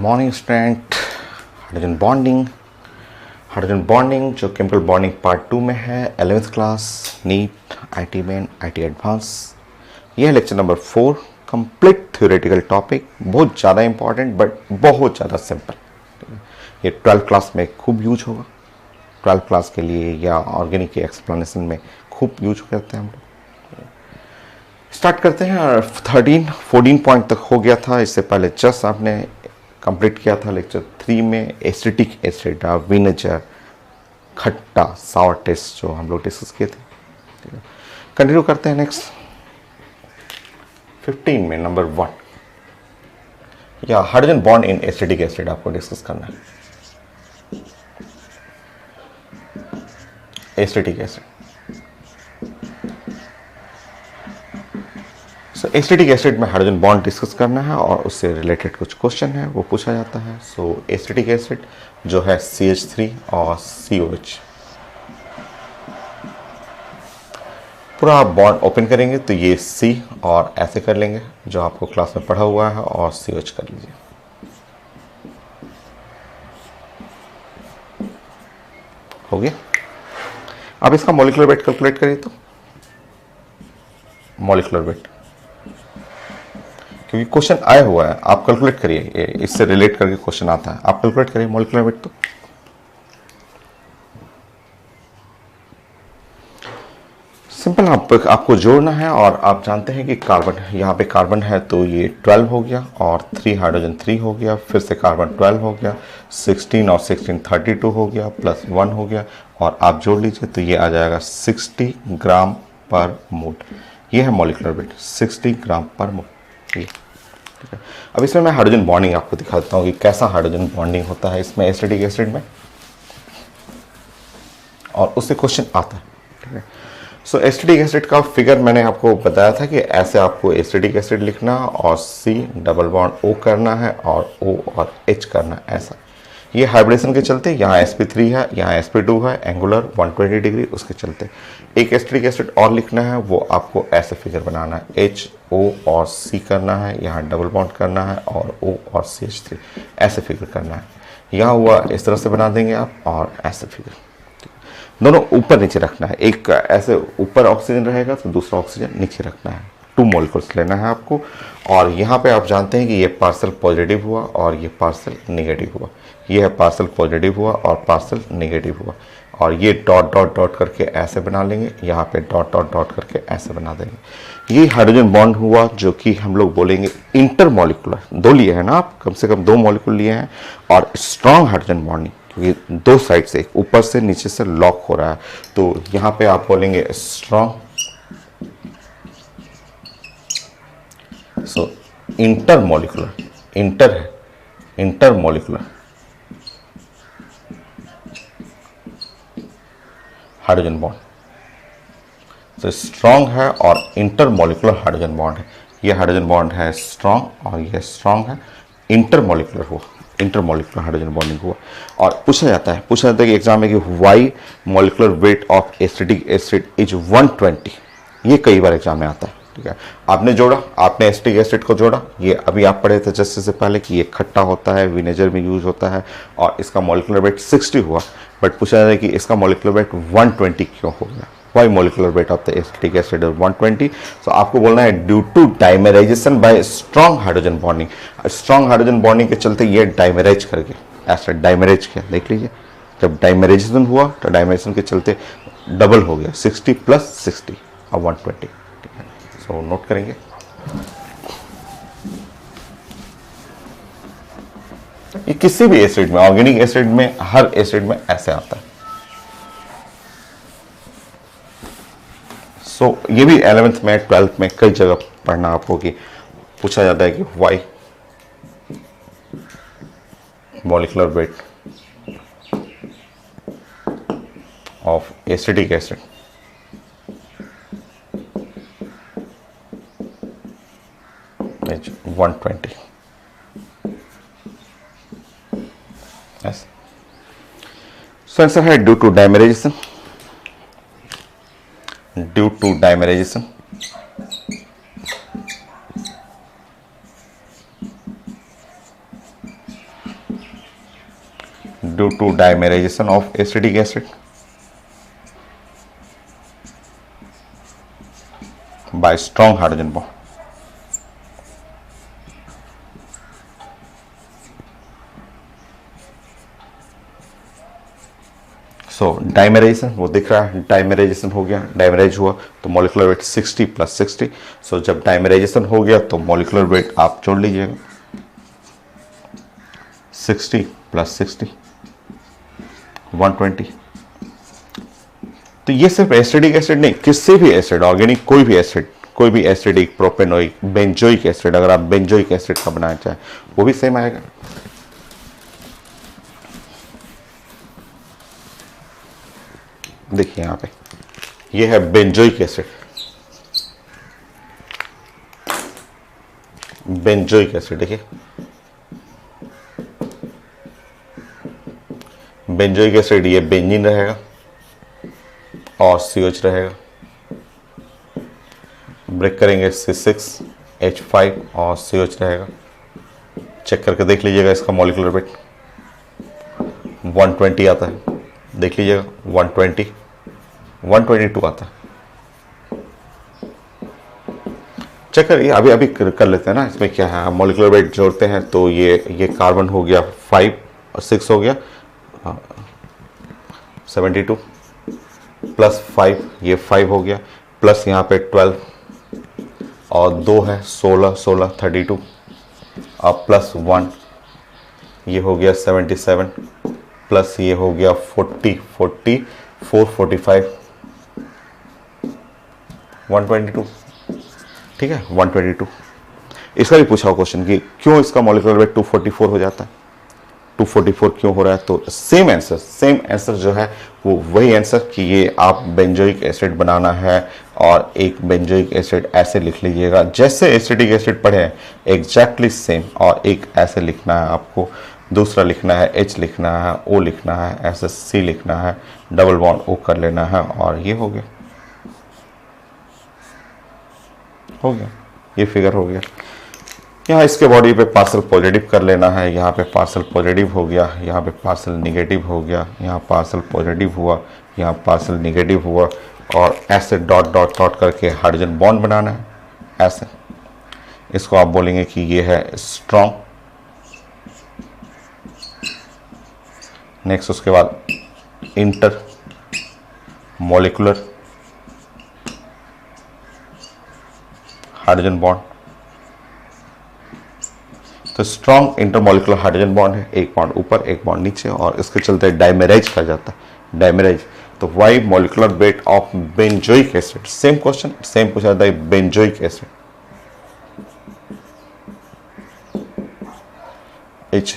Morning student. Hydrogen bonding जो chemical bonding part 2 में है, 11th class, NEET, IIT main, IIT advance. यह है lecture number 4, complete theoretical topic, बहुत ज़्यादा इंपॉर्टेंट बट बहुत ज़्यादा सिंपल। ये 12th क्लास में खूब यूज होगा, 12th क्लास के लिए या ऑर्गेनिक के एक्सप्लेनेशन में खूब यूज करते हैं हम लोग। स्टार्ट करते हैं। 14 पॉइंट तक हो गया था, इससे पहले जस्ट आपने कंप्लीट किया था लेक्चर 3 में एसिटिक एसिड, विनेगर, खट्टा, सावर टेस्ट जो हम लोग डिस्कस किए थे। कंटिन्यू करते हैं नेक्स्ट 15 में नंबर 1 या hydrogen bond in acetic acid आपको डिस्कस करना है। एसिटिक एसिड, एसिटिक एसिड में हाइड्रोजन बॉन्ड डिस्कस करना है और उससे रिलेटेड कुछ क्वेश्चन है वो पूछा जाता है। सो एसिटिक एसिड जो है CH3 और COH, पूरा आप बॉन्ड ओपन करेंगे तो ये C और ऐसे कर लेंगे जो आपको क्लास में पढ़ा हुआ है, और COH कर लीजिए। हो गया। अब इसका मॉलिक्यूलर वेट कैलकुलेट करिए। तो मॉलिक्यूलर वेट क्योंकि क्वेश्चन आया हुआ है, आप कैलकुलेट करिए, इससे रिलेट करके क्वेश्चन आता है, आप कैलकुलेट करिए मॉलिक्यूलर वेट। तो सिंपल, आपको जोड़ना है और आप जानते हैं कि कार्बन, यहाँ पे कार्बन है तो ये 12 हो गया और 3 हाइड्रोजन 3 हो गया, फिर से कार्बन 12 हो गया, 16 और 16 32 हो गया, प्लस 1 हो गया, और आप जोड़ लीजिए तो ये आ जाएगा 60 ग्राम पर मोल। ये है मॉलिक्यूलर वेट, 60 ग्राम पर मोल। ठीक है। अब इसमें मैं हाइड्रोजन बॉन्डिंग आपको दिखाता हूँ कि कैसा हाइड्रोजन बॉन्डिंग होता है इसमें एसिटिक एसिड में, और उससे क्वेश्चन आता है। ठीक है। सो एसिटिक एसिड का फिगर मैंने आपको बताया था कि ऐसे आपको एसिटिक एसिड लिखना और C डबल बॉन्ड O करना है और O और H करना है, ऐसा। ये हाइब्रिडेशन के चलते यहाँ sp3 है, यहाँ sp2 है, एंगुलर 120 डिग्री, उसके चलते एक एसिटिक एसिड और लिखना है, वो आपको ऐसे फिगर बनाना है, H O और C करना है, यहाँ डबल बॉन्ड करना है और O और CH3 ऐसे फिगर करना है। यहाँ हुआ इस तरह से बना देंगे आप, और ऐसे फिगर दोनों ऊपर नीचे रखना है। एक ऐसे ऊपर ऑक्सीजन रहेगा तो दूसरा ऑक्सीजन नीचे रखना है। 2 मॉलिक्यूल्स लेना है आपको, और यहाँ पे आप जानते हैं कि ये पार्सल पॉजिटिव हुआ और ये पार्सल नेगेटिव हुआ, ये है पार्सल पॉजिटिव हुआ और पार्सल नेगेटिव हुआ, और ये डॉट डॉट डॉट करके ऐसे बना लेंगे, यहाँ पे डॉट डॉट डॉट करके ऐसे बना देंगे। ये हाइड्रोजन बॉन्ड हुआ जो कि हम लोग बोलेंगे इंटर मॉलिक्यूलर। 2 लिए हैं ना आप, कम से कम 2 मॉलिक्यूल लिए हैं, और स्ट्रॉन्ग हाइड्रोजन बॉन्डिंग क्योंकि 2 साइड से, ऊपर से नीचे से लॉक हो रहा है, तो यहाँ पे आप बोलेंगे स्ट्रॉन्ग। सो इंटर मॉलिक्यूलर, इंटर है, इंटर मॉलिक्यूलर हाइड्रोजन बॉन्ड। तो स्ट्रॉन्ग है और इंटर मॉलिक्यूलर हाइड्रोजन बॉन्ड है। ये हाइड्रोजन बॉन्ड है स्ट्रॉन्ग और ये स्ट्रॉन्ग है, इंटर मॉलिक्यूलर हुआ, इंटर मॉलिक्यूलर हाइड्रोजन बॉन्डिंग हुआ। और पूछा जाता है कि एग्जाम में कि why molecular weight of acetic acid is 120। ये कई बार एग्जाम में आता है। ठीक है, आपने जोड़ा, आपने एसिटिक एसिड को जोड़ा, ये अभी आप पढ़े थे जस्ट से पहले कि ये खट्टा होता है, विनेगर में यूज होता है, और इसका मॉलिक्यूलर वेट 60 हुआ, बट पूछा जाता है कि इसका मॉलिक्यूलर वेट 120 क्यों हो गया। Why molecular weight of the acetic acid 120। So आपको बोलना है due to dimerization by strong hydrogen bonding. Strong hydrogen bonding के चलते ये डाइमेराइज कर गया, ऐसा डाइमेराइज किया, देख लीजिए। जब डाइमेराइजेशन हुआ तो डाइमेराइजेशन के चलते डबल हो गया, 60 प्लस 60 और 120। ठीक है, सो नोट करेंगे। ये किसी भी एसिड में, ऑर्गेनिक एसिड में, हर एसिड में ऐसे आता है। सो ये भी 11th में, 12th में कई जगह पढ़ना आपको कि पूछा जाता है कि why molecular weight of acetic acid is 120। yes. So answer है due to dimerization, due to dimerization due to dimerization of acetic acid by strong hydrogen bond. So dimerization वो दिख रहा है, डाइमेराइजेशन हो गया, डाइमेराइज हुआ तो मॉलिक्यूलर वेट 60 + 60। सो जब डाइमेराइजेशन हो गया तो मॉलिक्यूलर वेट आप जोड़ लीजिएगा 60 + 60 120। तो ये सिर्फ एसिडिक एसिड नहीं, किसी भी एसिड, ऑर्गेनिक कोई भी एसिड, कोई भी एसिडिक, प्रोपेनोइक, बेंजोइक एसिड, अगर आप बेंजोइक एसिड का बनाना चाहें वो भी सेम आएगा। देखिए यहां पे ये है बेंजोइक एसिड, बेंजोइक एसिड देखिए, बेंजोइक एसिड ये बेंजीन रहेगा और COH रहेगा, ब्रेक करेंगे C6H5 और COH रहेगा। चेक करके देख लीजिएगा, इसका मॉलिक्यूलर वेट 120 आता है, देख लीजिएगा 120 122 आता है। चेक करिए, अभी कर लेते हैं ना, इसमें क्या है, मॉलिक्यूलर वेट जोड़ते हैं तो ये कार्बन हो गया 5 और 6 हो गया 72 प्लस 5 ये 5 हो गया, प्लस यहाँ पे 12 और 2 है 16 16 32 और प्लस 1 ये हो गया 77 प्लस ये हो गया 40 40 4 45 122। ठीक है 122। इसका भी पूछा क्वेश्चन कि क्यों इसका मॉलिक्यूलर वेट 244 हो जाता है, 244 क्यों हो रहा है, तो सेम आंसर जो है वो वही आंसर कि ये आप बेंजोइक एसिड बनाना है और एक बेंजोइक एसिड ऐसे लिख लीजिएगा जैसे एसिटिक एसिड पढ़े हैं एग्जैक्टली सेम, और एक ऐसे लिखना है आपको, दूसरा लिखना है H लिखना है, O लिखना है, ऐसे C लिखना है, डबल बॉन्ड O कर लेना है और ये हो गया ये फिगर हो गया। यहाँ इसके बॉडी पे पार्सल पॉजिटिव कर लेना है, यहाँ पे पार्सल पॉजिटिव हो गया, यहाँ पे पार्सल निगेटिव हो गया, यहाँ पार्सल पॉजिटिव हुआ, यहाँ पार्सल निगेटिव हुआ, और ऐसे डॉट डॉट डॉट करके हाइड्रोजन बॉन्ड बनाना है ऐसे। इसको आप बोलेंगे कि ये है स्ट्रॉन्ग। नेक्स्ट उसके बाद इंटर मॉलिक्यूलर हाइड्रोजन बॉन्ड, तो स्ट्रॉन्ग इंटरमॉलिक्यूलर हाइड्रोजन बॉन्ड है, एक बॉन्ड ऊपर एक बॉन्ड नीचे, और इसके चलते डाइमेराइज कहा जाता है, डाइमेराइज। तो why molecular weight of benzoic acid, same question same पूछा जाता है, बेंजोइक एसिड H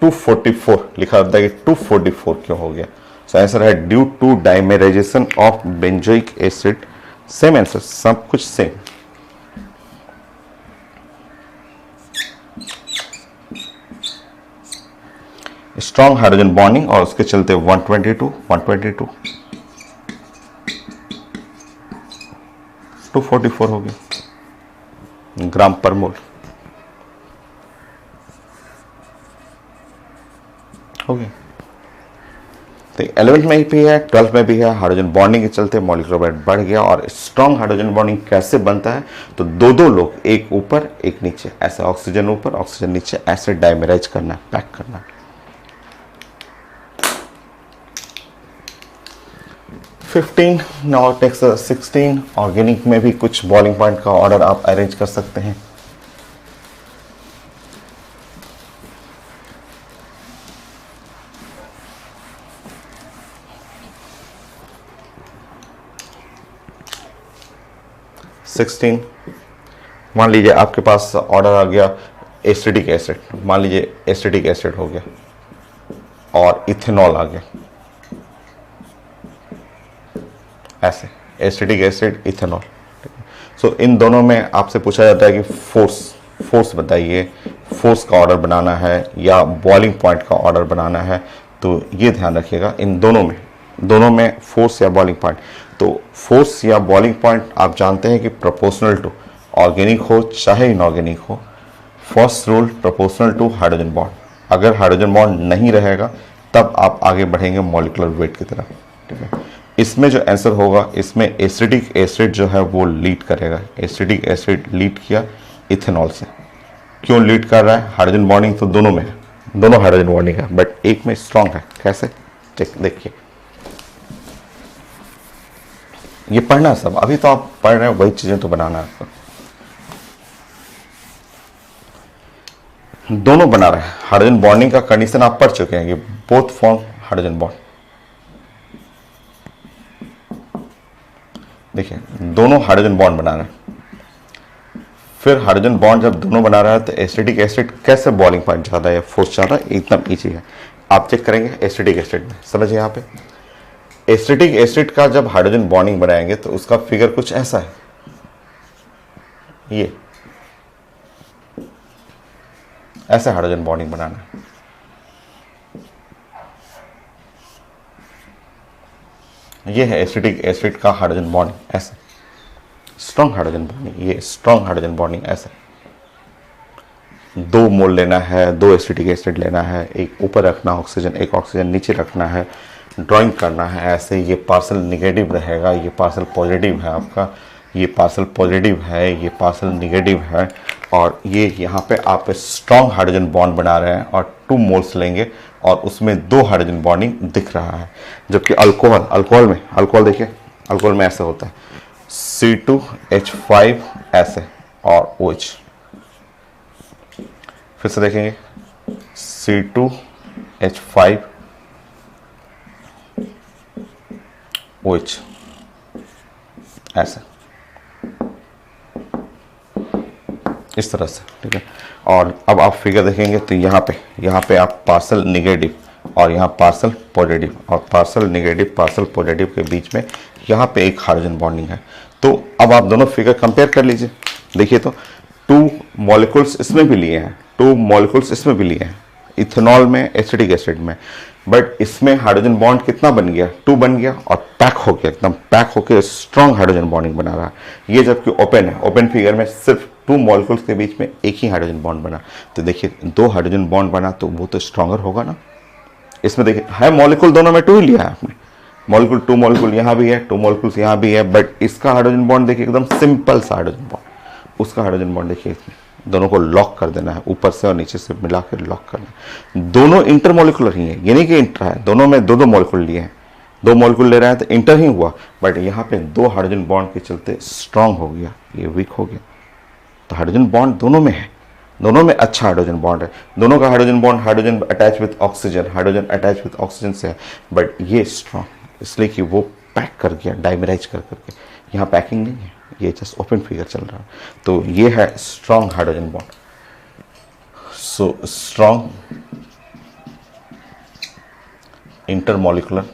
244 लिखा जाता है कि 244 क्यों हो गया, सो आंसर है due to dimerization of benzoic acid. Same answer, सब कुछ सेम। स्ट्रॉन्ग हाइड्रोजन बॉन्डिंग और उसके चलते 122 244 हो गया ग्राम पर मोल हो गया। तो 11th में भी है, 12th में भी है, हाइड्रोजन बॉन्डिंग के चलते मॉलिक्यूलर वेट बढ़ गया। और स्ट्रॉन्ग हाइड्रोजन बॉन्डिंग कैसे बनता है, तो दो लोग, एक ऊपर एक नीचे, ऐसे ऑक्सीजन ऊपर ऑक्सीजन नीचे, ऐसे डाइमेराइज करना है, पैक करना है। 15 नाउ टेक्स 16। ऑर्गेनिक में भी कुछ बॉइलिंग पॉइंट का ऑर्डर आप अरेंज कर सकते हैं। मान लीजिए आपके पास ऑर्डर आ गया एसिटिक एसिड, मान लीजिए एसिटिक एसिड हो गया और इथेनॉल आ गया, ऐसे एसिटिक एसिड इथेनॉल। सो इन दोनों में आपसे पूछा जाता है कि फोर्स बताइए, फोर्स का ऑर्डर बनाना है या बॉइलिंग पॉइंट का ऑर्डर बनाना है। तो ये ध्यान रखिएगा, इन दोनों में फोर्स या बॉइलिंग पॉइंट। तो फोर्स या बॉइलिंग पॉइंट आप जानते हैं कि प्रोपोर्शनल टू, ऑर्गेनिक हो चाहे इनऑर्गेनिक हो, first rule proportional to hydrogen bond. अगर हाइड्रोजन बॉन्ड नहीं रहेगा तब आप आगे बढ़ेंगे मॉलिक्यूलर वेट की तरफ, ठीक है। इसमें जो आंसर होगा, इसमें एसिटिक एसिड जो है वो लीड करेगा। एसिटिक एसिड लीड किया इथेनॉल से। क्यों लीड कर रहा है? हाइड्रोजन बॉन्डिंग तो दोनों में है, दोनों हाइड्रोजन बॉन्डिंग है, बट एक में स्ट्रांग है। कैसे? देखिए, ये पढ़ना है सब, अभी तो आप पढ़ रहे हैं, वही चीजें तो बनाना है आपको। दोनों बना रहे हैं। हाइड्रोजन बॉन्डिंग का कंडीशन आप पढ़ चुके हैं, ये बोथ फॉर्म हाइड्रोजन बॉन्ड। देखिए, दोनों हाइड्रोजन बॉन्ड बना रहे हैं। फिर हाइड्रोजन बॉन्ड जब दोनों बना रहा है तो एसिटिक एसिड कैसे बॉइलिंग पॉइंट ज्यादा है या फोर्स ज्यादा है? एकदम ईजी है, आप चेक करेंगे एसिटिक एसिड में। समझिए, यहाँ पे एसिटिक एसिड का जब हाइड्रोजन बॉन्डिंग बनाएंगे तो उसका फिगर कुछ ऐसा है, ये ऐसे हाइड्रोजन बॉन्डिंग बनाना है। ये है एसिटिक एसिड का हाइड्रोजन बॉन्डिंग, ऐसे स्ट्रॉन्ग हाइड्रोजन बॉन्डिंग, ये स्ट्रॉन्ग हाइड्रोजन बॉन्डिंग। ऐसे 2 मोल लेना है, 2 एसिटिक एसिड लेना है, एक ऊपर रखना ऑक्सीजन, एक ऑक्सीजन नीचे रखना है, ड्राइंग करना है ऐसे। ये पार्सल निगेटिव रहेगा, ये पार्सल पॉजिटिव है आपका, ये पार्सल पॉजिटिव है, ये पार्सल निगेटिव है, और ये यहाँ पे आप स्ट्रॉन्ग हाइड्रोजन बॉन्ड बना रहे हैं और 2 मोल्स लेंगे और उसमें 2 हाइड्रोजन बॉन्डिंग दिख रहा है। जबकि अल्कोहल में, अल्कोहल देखिए, अल्कोहल में ऐसे होता है C2H5 ऐसे और OH। फिर से देखेंगे C2H5 OH ऐसे, इस तरह से, ठीक है। और अब आप फिगर देखेंगे तो यहाँ पे आप पार्सल निगेटिव और यहाँ पार्सल पॉजिटिव, और पार्सल निगेटिव पार्सल पॉजिटिव के बीच में यहाँ पे एक हाइड्रोजन बॉन्डिंग है। तो अब आप दोनों फिगर कंपेयर कर लीजिए। देखिए तो 2 मॉलिक्यूल्स इसमें भी लिए हैं, 2 मॉलिक्यूल्स इसमें भी लिए हैं, इथेनॉल में, एसिटिक एसिड में, बट इसमें हाइड्रोजन बॉन्ड कितना बन गया? 2 बन गया और पैक हो गया, एकदम पैक होकर स्ट्रॉन्ग हाइड्रोजन बॉन्डिंग बना रहा है। ये जबकि ओपन है, ओपन फिगर में सिर्फ 2 मॉलिक्यूल्स के बीच में एक ही हाइड्रोजन बॉन्ड बना। तो देखिए 2 हाइड्रोजन बॉन्ड बना तो वो तो स्ट्रॉन्गर होगा ना। इसमें देखिए है मॉलिक्यूल दोनों में 2 ही लिया है आपने, मॉलिक्यूल 2 मॉलिक्यूल यहाँ भी है, 2 मॉलिक्यूल्स यहाँ भी है, बट इसका हाइड्रोजन बॉन्ड देखिए एकदम सिंपल सा हाइड्रोजन बॉन्ड, उसका हाइड्रोजन बॉन्ड देखिए इसमें। दोनों को लॉक कर देना है, ऊपर से और नीचे से मिला कर लॉक करना है। दोनों इंटरमोलिकुलर ही है, ये नहीं कि इंटर है, दोनों में 2 मॉलिक्यूल लिए हैं, 2 मॉलिक्यूल ले रहे हैं तो इंटर ही हुआ, बट यहाँ पे 2 हाइड्रोजन बॉन्ड के चलते स्ट्रांग हो गया, ये वीक हो गया। तो हाइड्रोजन बॉन्ड दोनों में है, दोनों में अच्छा हाइड्रोजन बॉन्ड है, दोनों का hydrogen bond hydrogen attach with oxygen, hydrogen attach with oxygen से है, बट ये स्ट्रांग इसलिए कि वो पैक कर गया डाइमराइज कर करके। यहाँ पैकिंग नहीं है, ये जस्ट ओपन फिगर चल रहा है। तो ये है strong hydrogen bond. So strong intermolecular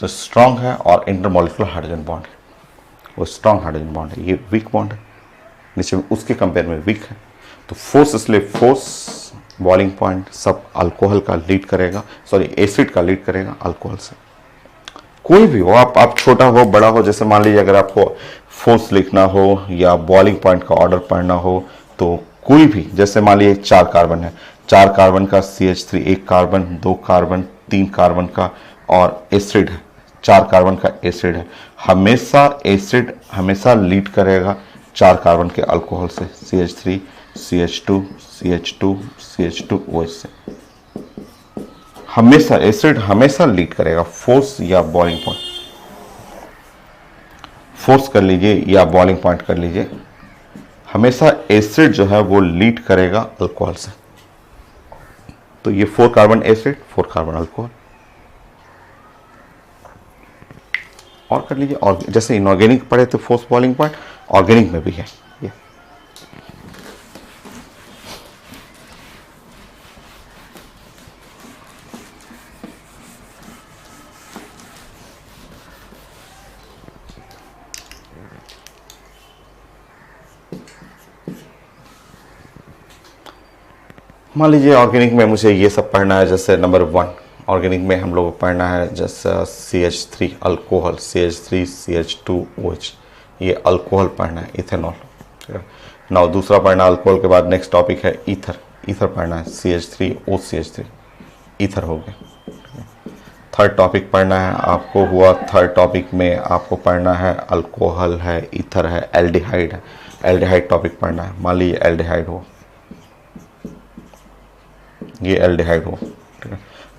तो स्ट्रांग है और इंटरमॉलिकुलर हाइड्रोजन बॉन्ड है, वो स्ट्रांग हाइड्रोजन बॉन्ड है, ये वीक बॉन्ड है, नीचे में उसके कंपेयर में वीक है। तो फोर्स, इसलिए फोर्स बॉइलिंग पॉइंट सब अल्कोहल का लीड करेगा, सॉरी एसिड का लीड करेगा अल्कोहल से। कोई भी हो, आप छोटा हो बड़ा हो, जैसे मान लीजिए अगर आपको फोर्स लिखना हो या बॉइलिंग पॉइंट का ऑर्डर पढ़ना हो तो कोई भी, जैसे मान लीजिए 4 कार्बन है, 4 कार्बन का CH3, 1 कार्बन, 2 कार्बन, 3 कार्बन का और एसिड है, 4 कार्बन का एसिड है, हमेशा एसिड हमेशा लीड करेगा 4 कार्बन के अल्कोहल से, CH3, CH2, CH2, CH2 OH से। हमेशा एसिड हमेशा लीड करेगा, फोर्स या बॉइलिंग पॉइंट, फोर्स कर लीजिए या बॉइलिंग पॉइंट कर लीजिए, हमेशा एसिड जो है वो लीड करेगा अल्कोहल से। तो ये 4 कार्बन एसिड, 4 कार्बन अल्कोहल। और कर लीजिए, और जैसे इनऑर्गेनिक पढ़े तो फोर्स बॉइलिंग पॉइंट, ऑर्गेनिक में भी है ये। मान लीजिए ऑर्गेनिक में मुझे ये सब पढ़ना है, जैसे नंबर 1 ऑर्गेनिक में हम लोग को पढ़ना है जैसे CH3 alcohol, CH3 CH2 OH, ये अल्कोहल पढ़ना है, इथेनॉल। ठीक है, नाउ दूसरा पढ़ना अल्कोहल के बाद नेक्स्ट टॉपिक है ईथर। ईथर पढ़ना है CH3OCH3, ईथर हो गया। थर्ड टॉपिक पढ़ना है आपको हुआ, थर्ड टॉपिक में आपको पढ़ना है अल्कोहल है, ईथर है, एल्डिहाइड है। एल्डिहाइड टॉपिक पढ़ना है, मान लीजिए एल्डिहाइड हो, ये एल्डिहाइड हो। ठीक है,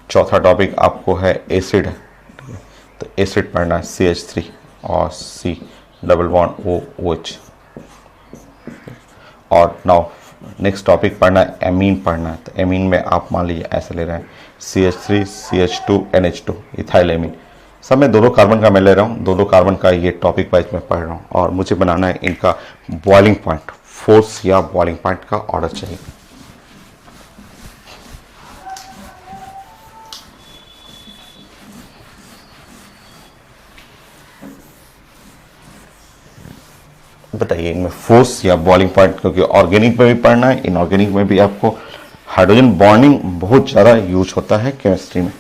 चौथा टॉपिक आपको है एसिड है। ठीक है, तो एसिड पढ़ना है CH3 और C डबल बॉन्ड OH। और नाउ नेक्स्ट टॉपिक पढ़ना है एमीन पढ़ना है। तो एमीन में आप मान लीजिए ऐसे ले रहे हैं CH3 CH2 NH2 ethyl amine. सब में दोनों कार्बन का मैं ले रहा हूँ, दोनों कार्बन का ये टॉपिक वाइज मैं पढ़ रहा हूँ। और मुझे बनाना है इनका बॉइलिंग पॉइंट, फोर्स या बॉइलिंग पॉइंट का ऑर्डर चाहिए। बताइए इनमें फोर्स या बॉइलिंग पॉइंट, क्योंकि ऑर्गेनिक में भी पढ़ना है, इनऑर्गेनिक में भी आपको हाइड्रोजन बॉन्डिंग बहुत ज़्यादा यूज होता है केमिस्ट्री में।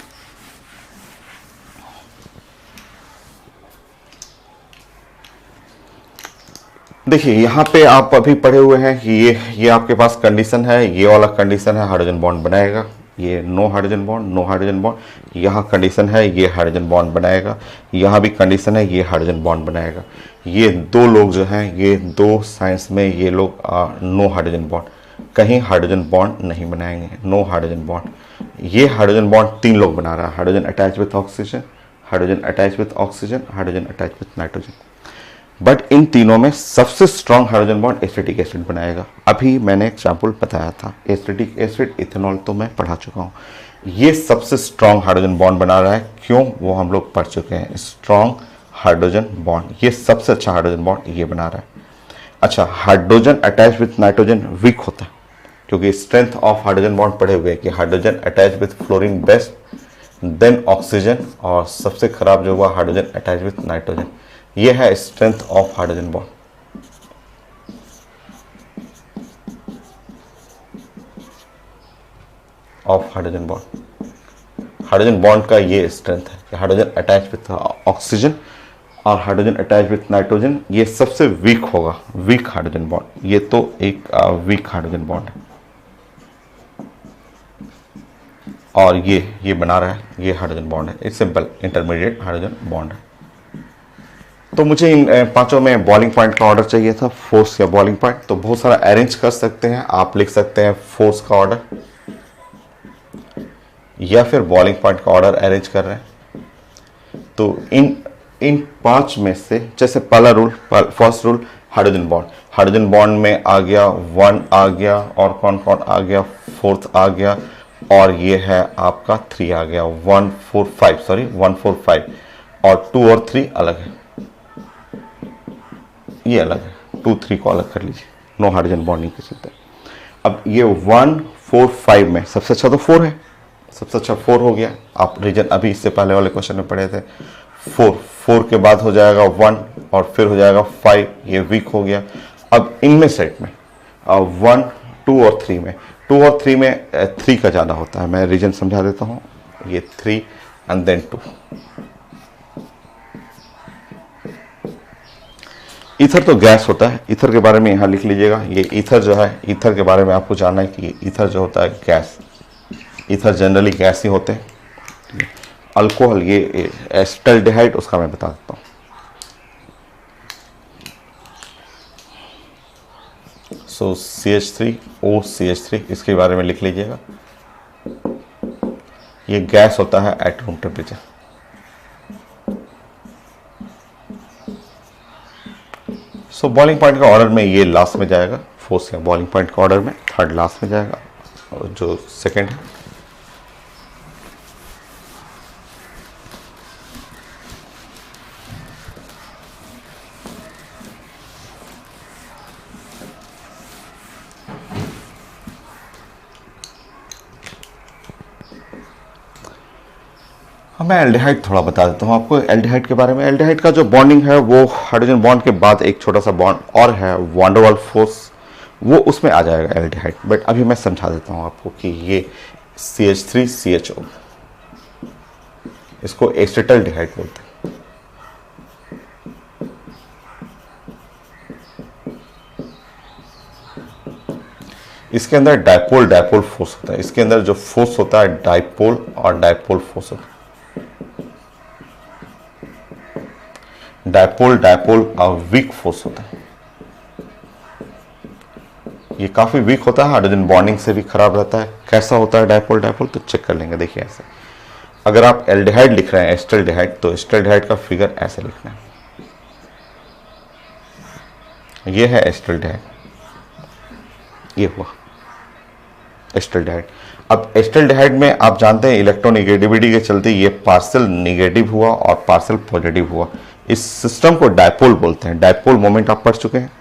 देखिए यहाँ पे आप अभी पढ़े हुए हैं कि ये आपके पास कंडीशन है, ये वाला कंडीशन है हाइड्रोजन बॉन्ड बनाएगा, ये no hydrogen bond, no hydrogen bond. यहाँ कंडीशन है ये हाइड्रोजन बॉन्ड बनाएगा, यहाँ भी कंडीशन है ये हाइड्रोजन बॉन्ड बनाएगा। ये दो लोग जो हैं, ये दो साइंस में ये लोग नो हाइड्रोजन बॉन्ड, कहीं हाइड्रोजन बॉन्ड नहीं बनाएंगे, नो हाइड्रोजन बॉन्ड। ये हाइड्रोजन बॉन्ड तीन लोग बना रहा है, hydrogen attach with oxygen, hydrogen attach with oxygen, hydrogen attach with nitrogen. But in तीनों में सबसे strong hydrogen bond acetic acid बनाएगा। अभी मैंने एग्जाम्पल बताया था, एसिटिक एसिड इथेनॉल तो मैं पढ़ा चुका हूँ। ये सबसे स्ट्रॉन्ग हाइड्रोजन बॉन्ड बना रहा है, क्यों वो हम लोग पढ़ चुके हैं। स्ट्रॉन्ग हाइड्रोजन बॉन्ड, ये सबसे अच्छा हाइड्रोजन बॉन्ड ये बना रहा है। अच्छा, hydrogen attach with nitrogen weak होता है, क्योंकि स्ट्रेंथ ऑफ हाइड्रोजन बॉन्ड पढ़े हुए हैं कि hydrogen attach with fluorine best, then oxygen, और सबसे खराब जो हुआ हाइड्रोजन अटैच विथ नाइट्रोजन। ये है strength of hydrogen bond. Of hydrogen bond, hydrogen bond का ये स्ट्रेंथ है कि हाइड्रोजन अटैच विथ ऑक्सीजन और हाइड्रोजन अटैच विथ नाइट्रोजन, ये सबसे वीक होगा, वीक हाइड्रोजन बॉन्ड। ये तो एक वीक हाइड्रोजन बॉन्ड है। और ये बना रहा है, ये हाइड्रोजन बॉन्ड है, एक सिंपल इंटरमीडिएट हाइड्रोजन बॉन्ड है। तो मुझे इन पांचों में बॉइलिंग पॉइंट का ऑर्डर चाहिए था, फोर्स या बॉइलिंग पॉइंट। तो बहुत सारा अरेंज कर सकते हैं आप, लिख सकते हैं फोर्स का ऑर्डर या फिर बॉइलिंग पॉइंट का ऑर्डर अरेंज कर रहे हैं। तो इन पांच में से, जैसे पहला rule, first rule hydrogen bond, hydrogen bond में आ गया 1 आ गया, और कौन कौन आ गया, फोर्थ आ गया, और ये है आपका 3 आ गया, 1 4 5, सॉरी 1 4 5, और 2 और 3 अलग है, ये अलग है, 2 3 को अलग कर लीजिए, नो हाइड्रोजन बॉन्ड नहीं कर सकते। अब ये 1 4 5 में सबसे अच्छा तो 4 है, सबसे अच्छा 4 हो गया। आप रीजन अभी इससे पहले वाले क्वेश्चन में पढ़े थे, 4 के बाद हो जाएगा 1 और फिर हो जाएगा 5, ये वीक हो गया। अब इनमें सेट में 1 2 और 3 में, 2 और 3 में 3 का ज़्यादा होता है, मैं रीजन समझा देता हूँ। ये 3 एंड देन 2। ईथर तो गैस होता है, ईथर के बारे में यहाँ लिख लीजिएगा। ये ईथर जो है, ईथर के बारे में आपको जानना है कि ईथर जो होता है गैस, ईथर जनरली गैस ही होते हैं। अल्कोहल, ये एसिटाल्डिहाइड, उसका मैं बता देता हूँ। सो CH3OCH3, इसके बारे में लिख लीजिएगा। ये गैस होता है at room temperature. So boiling point का ऑर्डर में ये लास्ट में जाएगा, फोर्स या बॉइलिंग पॉइंट का ऑर्डर में थर्ड लास्ट में जाएगा, और जो सेकंड है। मैं एल्डिहाइड थोड़ा बता देता हूँ आपको एल्डिहाइड के बारे में। एल्डिहाइड का जो बॉन्डिंग है वो हाइड्रोजन बॉन्ड के बाद एक छोटा सा बॉन्ड और है, वान डेर वाल्स फोर्स, वो उसमें आ जाएगा एल्डिहाइड। बट अभी मैं समझा देता हूँ आपको कि ये CH3CHO, इसको एसिटाल्डिहाइड बोलते हैं। इसके अंदर डायपोल डायपोल फोर्स होता है, इसके अंदर जो फोर्स होता है डायपोल और डायपोल फोर्स होता है। डायपोल डायपोल और वीक फोर्स होता है, ये काफी वीक होता है, हाइड्रोजन बॉन्डिंग से भी खराब रहता है। कैसा होता है डायपोल डायपोल, तो चेक कर लेंगे। देखिए ऐसे, अगर आप एल्डिहाइड लिख रहे हैं एस्टल्डिहाइड, तो एस्टल्डिहाइड का फिगर ऐसे लिखना है, ये है एस्टल्डिहाइड, ये हुआ एस्टल्डिहाइड। अब एस्टल्डिहाइड में आप जानते हैं इलेक्ट्रोनिगेटिविटी के चलते ये पार्शियल निगेटिव हुआ और पार्शियल पॉजिटिव हुआ। इस सिस्टम को डायपोल बोलते हैं। डायपोल मोमेंट आप पढ़ चुके हैं,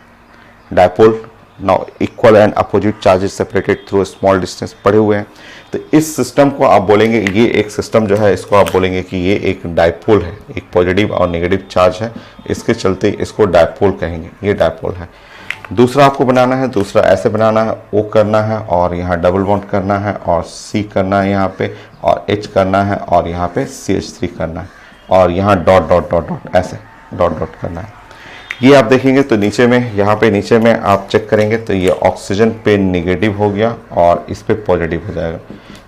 dipole now equal and opposite charges separated through small distance पढ़े हुए हैं। तो इस सिस्टम को आप बोलेंगे, ये एक सिस्टम जो है इसको आप बोलेंगे कि ये एक डायपोल है, एक पॉजिटिव और नेगेटिव चार्ज है, इसके चलते इसको डायपोल कहेंगे, ये डायपोल है। दूसरा आपको बनाना है, दूसरा ऐसे बनाना है, O करना है और यहाँ डबल बॉन्ड करना है और C करना है यहाँ पे, और H करना है और यहाँ पे CH3 करना है, और यहाँ डॉट डॉट डॉट डॉट ऐसे डॉट डॉट करना है। ये आप देखेंगे तो नीचे में, यहाँ पे नीचे में आप चेक करेंगे तो ये ऑक्सीजन पे निगेटिव हो गया और इस पे पॉजिटिव हो जाएगा।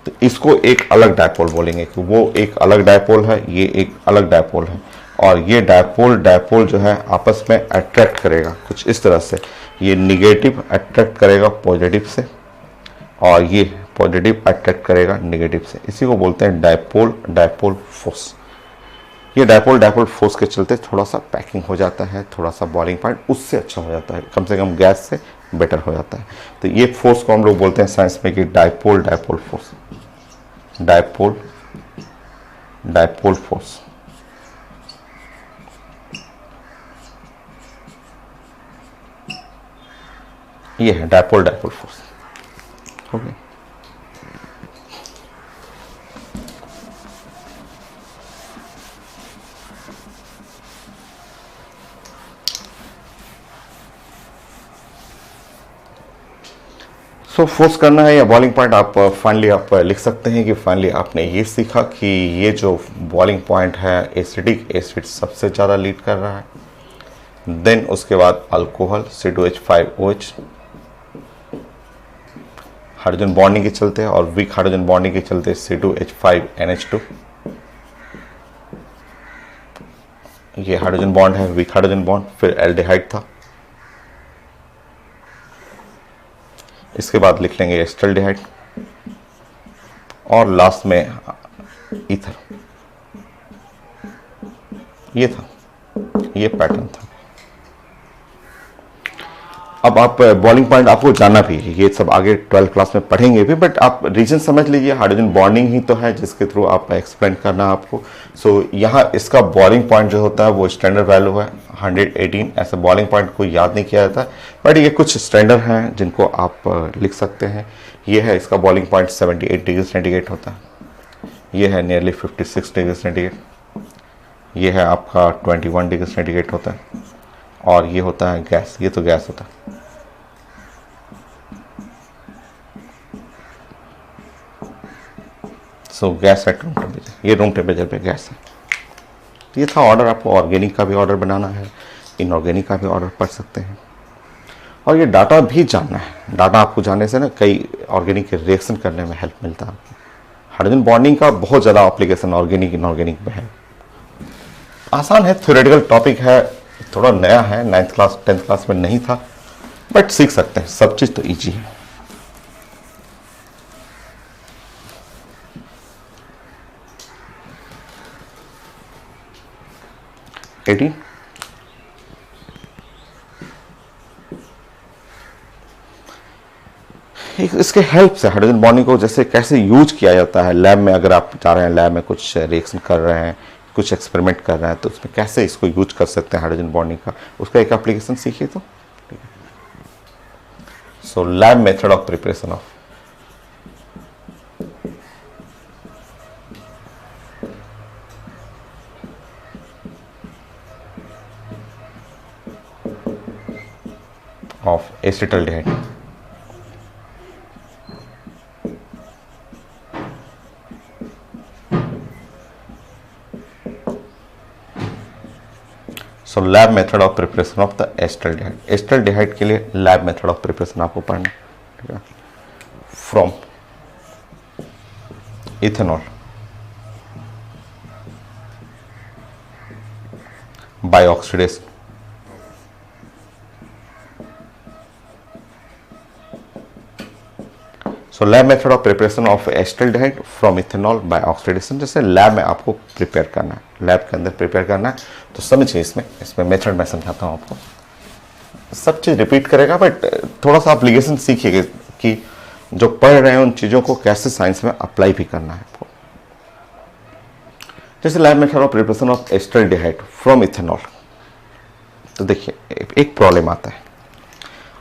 तो इसको एक अलग डायपोल बोलेंगे कि वो एक अलग डायपोल है, ये एक अलग डायपोल है। और ये डायपोल डायपोल जो है आपस में अट्रैक्ट करेगा कुछ इस तरह से, ये निगेटिव अट्रैक्ट करेगा पॉजिटिव से और ये पॉजिटिव अट्रैक्ट करेगा निगेटिव से। इसी को बोलते हैं डायपोल डायपोल फोर्स। ये डायपोल डायपोल फोर्स के चलते थोड़ा सा पैकिंग हो जाता है, थोड़ा सा बॉइलिंग पॉइंट उससे अच्छा हो जाता है, कम से कम गैस से बेटर हो जाता है। तो ये फोर्स को हम लोग बोलते हैं साइंस में कि dipole dipole force, dipole dipole force. ये है dipole dipole force. Okay, so force करना है या बॉइलिंग पॉइंट आप फाइनली आप लिख सकते हैं कि फाइनली आपने ये सीखा कि ये जो बॉइलिंग पॉइंट है एसिडिक एसिड सबसे ज़्यादा लीड कर रहा है, देन उसके बाद अल्कोहल C2H5OH हाइड्रोजन बॉन्डिंग के चलते और वीक हाइड्रोजन बॉन्डिंग के चलते C2H5NH2, ये हाइड्रोजन बॉन्ड है, वीक हाइड्रोजन बॉन्ड। फिर एल्डिहाइड था, इसके बाद लिख लेंगे एस्टल्डिहाइड और लास्ट में ईथर। ये था, ये पैटर्न था। अब आप बॉइलिंग पॉइंट आपको जानना भी है, ये सब आगे 12th क्लास में पढ़ेंगे भी, बट आप रीजन समझ लीजिए, हाइड्रोजन बॉन्डिंग ही तो है जिसके थ्रू आप एक्सप्लेन करना आपको। सो यहाँ इसका बॉइलिंग पॉइंट जो होता है वो स्टैंडर्ड वैल्यू है 118। ऐसे बॉइलिंग पॉइंट को याद नहीं किया जाता, बट ये कुछ स्टैंडर्ड हैं जिनको आप लिख सकते हैं। ये है इसका बॉइलिंग पॉइंट 78 डिग्री सेंटीग्रेड होता है, ये है नियरली 56 डिग्री सेंटीग्रेड, ये है आपका 21 डिग्री सेंटीग्रेड होता है, और ये होता है गैस, ये तो गैस होता है। सो गैस एट रूम टेम्परेचर, ये रूम टेम्परेचर पे गैस है। ये था ऑर्डर। आपको ऑर्गेनिक का भी ऑर्डर बनाना है, इनऑर्गेनिक का भी ऑर्डर पढ़ सकते हैं, और ये डाटा भी जानना है। डाटा आपको जानने से ना कई ऑर्गेनिक के रिएक्शन करने में हेल्प मिलता है। हाइड्रोजन बॉन्डिंग का बहुत ज़्यादा एप्लीकेशन ऑर्गेनिक इनऑर्गेनिक में है। आसान है, थ्योरेटिकल टॉपिक है, थोड़ा नया है, 9th क्लास 10th क्लास में नहीं था, बट सीख सकते हैं। सब चीज़ तो ईजी है। इसके हेल्प से हाइड्रोजन बॉन्डिंग को जैसे कैसे यूज किया जाता है लैब में, अगर आप जा रहे हैं लैब में कुछ रिएक्शन कर रहे हैं, कुछ एक्सपेरिमेंट कर रहे हैं, तो उसमें कैसे इसको यूज कर सकते हैं हाइड्रोजन बॉन्डिंग का, उसका एक एप्लीकेशन सीखिए तो। So lab method of preparation of acetaldehyde. So lab method of preparation of the acetaldehyde. Acetaldehyde के लिए लैब मेथड ऑफ प्रिपरेशन आपको पढ़ना, ठीक है। from ethanol by oxidation. So lab method of preparation of acetaldehyde from ethanol by oxidation, जैसे lab में आपको prepare करना है, लैब के अंदर प्रिपेयर करना है, तो समझिए इसमें मेथड मैं समझाता हूँ आपको। सब चीज़ रिपीट करेगा बट थोड़ा सा एप्लीकेशन सीखिएगा कि जो पढ़ रहे हैं उन चीज़ों को कैसे साइंस में अप्लाई भी करना है आपको। जैसे lab method of preparation of acetaldehyde from ethanol, तो देखिए एक प्रॉब्लम आता है।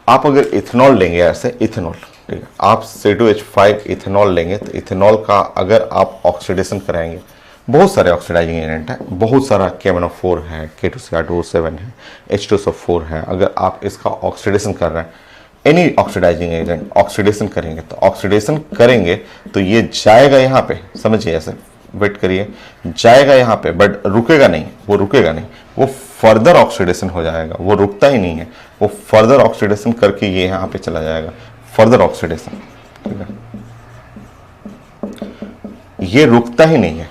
आप अगर इथेनॉल लेंगे, ऐसे इथेनॉल, ठीक है, आप C2H5 इथेनॉल लेंगे, तो इथेनॉल का अगर आप ऑक्सीडेशन कराएंगे, बहुत सारे ऑक्सीडाइजिंग एजेंट है, बहुत सारा KMnO4 है, K2Cr2O7 है, H2SO4 है। अगर आप इसका ऑक्सीडेशन कर रहे हैं, एनी ऑक्सीडाइजिंग एजेंट ऑक्सीडेशन करेंगे, तो ऑक्सीडेशन करेंगे तो ये जाएगा यहाँ पे, समझिए ऐसे वेट करिए, जाएगा यहाँ पे बट रुकेगा नहीं, वो रुकेगा नहीं, वो फर्दर ऑक्सीडेशन हो जाएगा, वो रुकता ही नहीं है, वो फर्दर ऑक्सीडेशन करके ये यहाँ पे चला जाएगा, फर्दर ऑक्सीडेशन, ठीक है। ये रुकता ही नहीं है,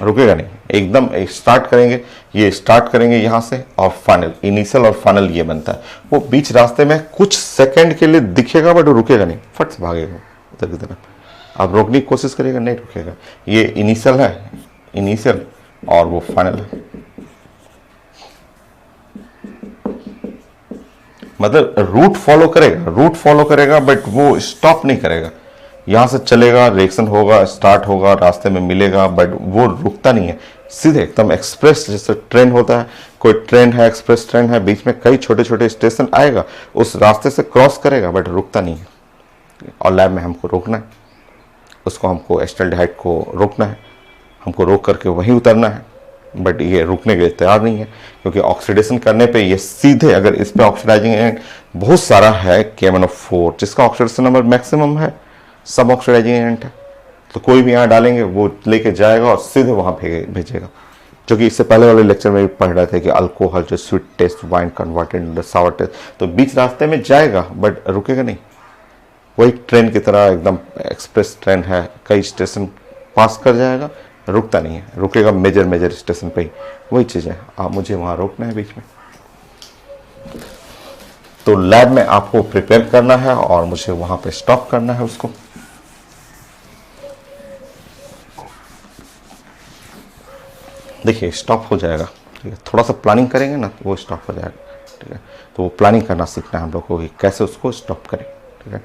रुकेगा नहीं, एकदम स्टार्ट करेंगे, ये स्टार्ट करेंगे यहाँ से और फाइनल, इनिशियल और फाइनल ये बनता है। वो बीच रास्ते में कुछ सेकंड के लिए दिखेगा बट रुकेगा नहीं, फट से भागेगा उधर की तरफ। आप रोकने की कोशिश करिएगा, नहीं रुकेगा। ये इनिशियल है, इनिशियल, और वो फाइनल है। मतलब रूट फॉलो करेगा बट वो स्टॉप नहीं करेगा, यहां से चलेगा, रिएक्शन होगा, स्टार्ट होगा, रास्ते में मिलेगा, बट वो रुकता नहीं है, सीधे एकदम एक्सप्रेस, जैसे ट्रेन होता है, कोई ट्रेन है, एक्सप्रेस ट्रेन है, बीच में कई छोटे छोटे स्टेशन आएगा, उस रास्ते से क्रॉस करेगा बट रुकता नहीं है। और लैब में हमको रोकना है, उसको हमको एसिटाल्डिहाइड को रोकना है, हमको रोक करके वहीं उतरना है, बट ये रुकने के लिए तैयार नहीं है, क्योंकि ऑक्सीडेशन करने पे ये सीधे, अगर इस पे ऑक्सीडाइजिंग एजेंट बहुत सारा है, KMnO4 जिसका ऑक्सीडेशन नंबर मैक्सिमम है, सब ऑक्सीडाइजिंग एजेंट है, तो कोई भी यहाँ डालेंगे वो लेके जाएगा और सीधे वहाँ भेजेगा। जो कि इससे पहले वाले लेक्चर में भी पढ़ रहे थे कि अल्कोहल जो sweet taste wine converted into sour taste, तो बीच रास्ते में जाएगा बट रुकेगा नहीं, वही ट्रेन की तरह एकदम एक्सप्रेस ट्रेन है, कई स्टेशन पास कर जाएगा, रुकता नहीं है, रुकेगा मेजर स्टेशन पे ही। वही चीज़ है, आप मुझे वहाँ रोकना है बीच में। तो लैब में आपको प्रिपेयर करना है और मुझे वहाँ पे स्टॉप करना है उसको। देखिए स्टॉप हो जाएगा, ठीक है, थोड़ा सा प्लानिंग करेंगे ना तो वो स्टॉप हो जाएगा, ठीक है। तो वो प्लानिंग करना सीखना है हम लोग को कि कैसे उसको स्टॉप करें, ठीक है।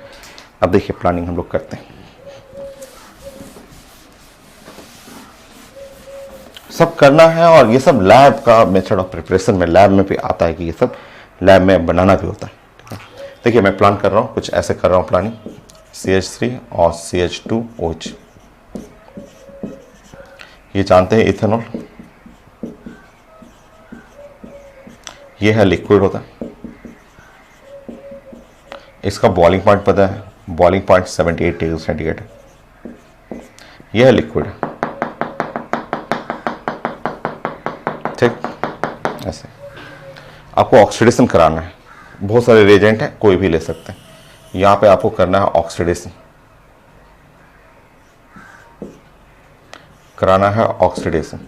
अब देखिए प्लानिंग हम लोग करते हैं, सब करना है, और ये सब लैब का मेथड ऑफ प्रिपरेशन में, लैब में भी आता है कि ये सब लैब में बनाना भी होता है, ठीक है। देखिए मैं प्लान कर रहा हूँ, कुछ ऐसे कर रहा हूँ प्लानिंग, CH3 और CH2OH, ये जानते हैं इथेनॉल, ये है लिक्विड होता है, इसका बॉइलिंग पॉइंट पता है, बॉइलिंग पॉइंट 78 डिग्री सेंटीग्रेड है, यह है लिक्विड, ठीक। ऐसे आपको ऑक्सीडेशन कराना है, बहुत सारे रिएजेंट हैं, कोई भी ले सकते हैं, यहाँ पे आपको करना है ऑक्सीडेशन, कराना है ऑक्सीडेशन,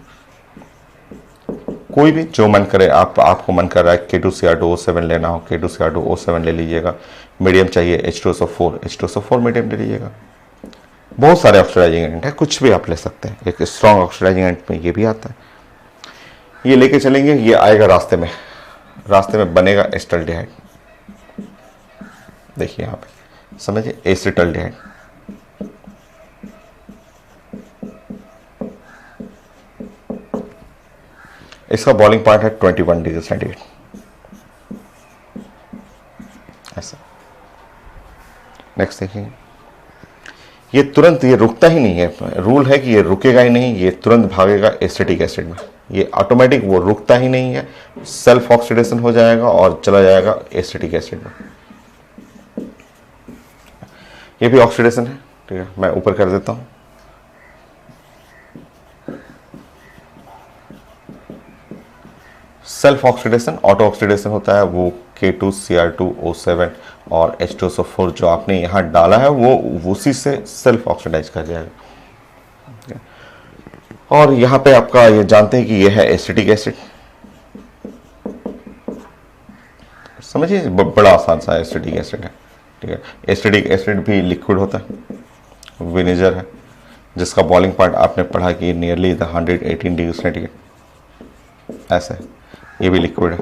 कोई भी जो मन करे, आपको मन कर रहा है K2Cr2O7 लेना हो, K2Cr2O7 ले लीजिएगा, मीडियम चाहिए H2SO4 मीडियम ले लीजिएगा, बहुत सारे ऑक्सीडाइजिंग एजेंट है, कुछ भी आप ले सकते हैं। एक स्ट्रॉन्ग ऑक्सीडाइजिंग एजेंट में ये भी आता है, ये लेके चलेंगे, ये आएगा रास्ते में बनेगा एसिटाल्डिहाइड, देखिए यहाँ पे समझिए एसिटाल्डिहाइड, इसका बॉइलिंग पॉइंट है 21 डिग्री सेंटीग्रेड, ऐसा। नेक्स्ट देखिए, ये तुरंत, ये रुकता ही नहीं है, रूल है कि ये रुकेगा ही नहीं, ये तुरंत भागेगा एसिटिक एसिड में, ये ऑटोमेटिक, वो रुकता ही नहीं है, सेल्फ ऑक्सीडेशन हो जाएगा और चला जाएगा एसिटिक एसिड में। ये भी ऑक्सीडेशन है, ठीक है, मैं ऊपर कर देता हूं, सेल्फ ऑक्सीडेशन, ऑटो ऑक्सीडेशन होता है वो K2Cr2O7 और H2SO4 जो आपने यहाँ डाला है वो उसी से सेल्फ ऑक्सीडाइज कर जाएगा। और यहाँ पे आपका ये जानते हैं कि ये है एसिटिक एसिड, समझिए बड़ा आसान सा एसिटिक एसिड है, ठीक है। एसिटिक एसिड भी लिक्विड होता है, विनेगर है जिसका बॉइलिंग पॉइंट आपने पढ़ा कि नियरली 118 डिग्री सेंटीग्रेड, ऐसा है। ये भी लिक्विड है,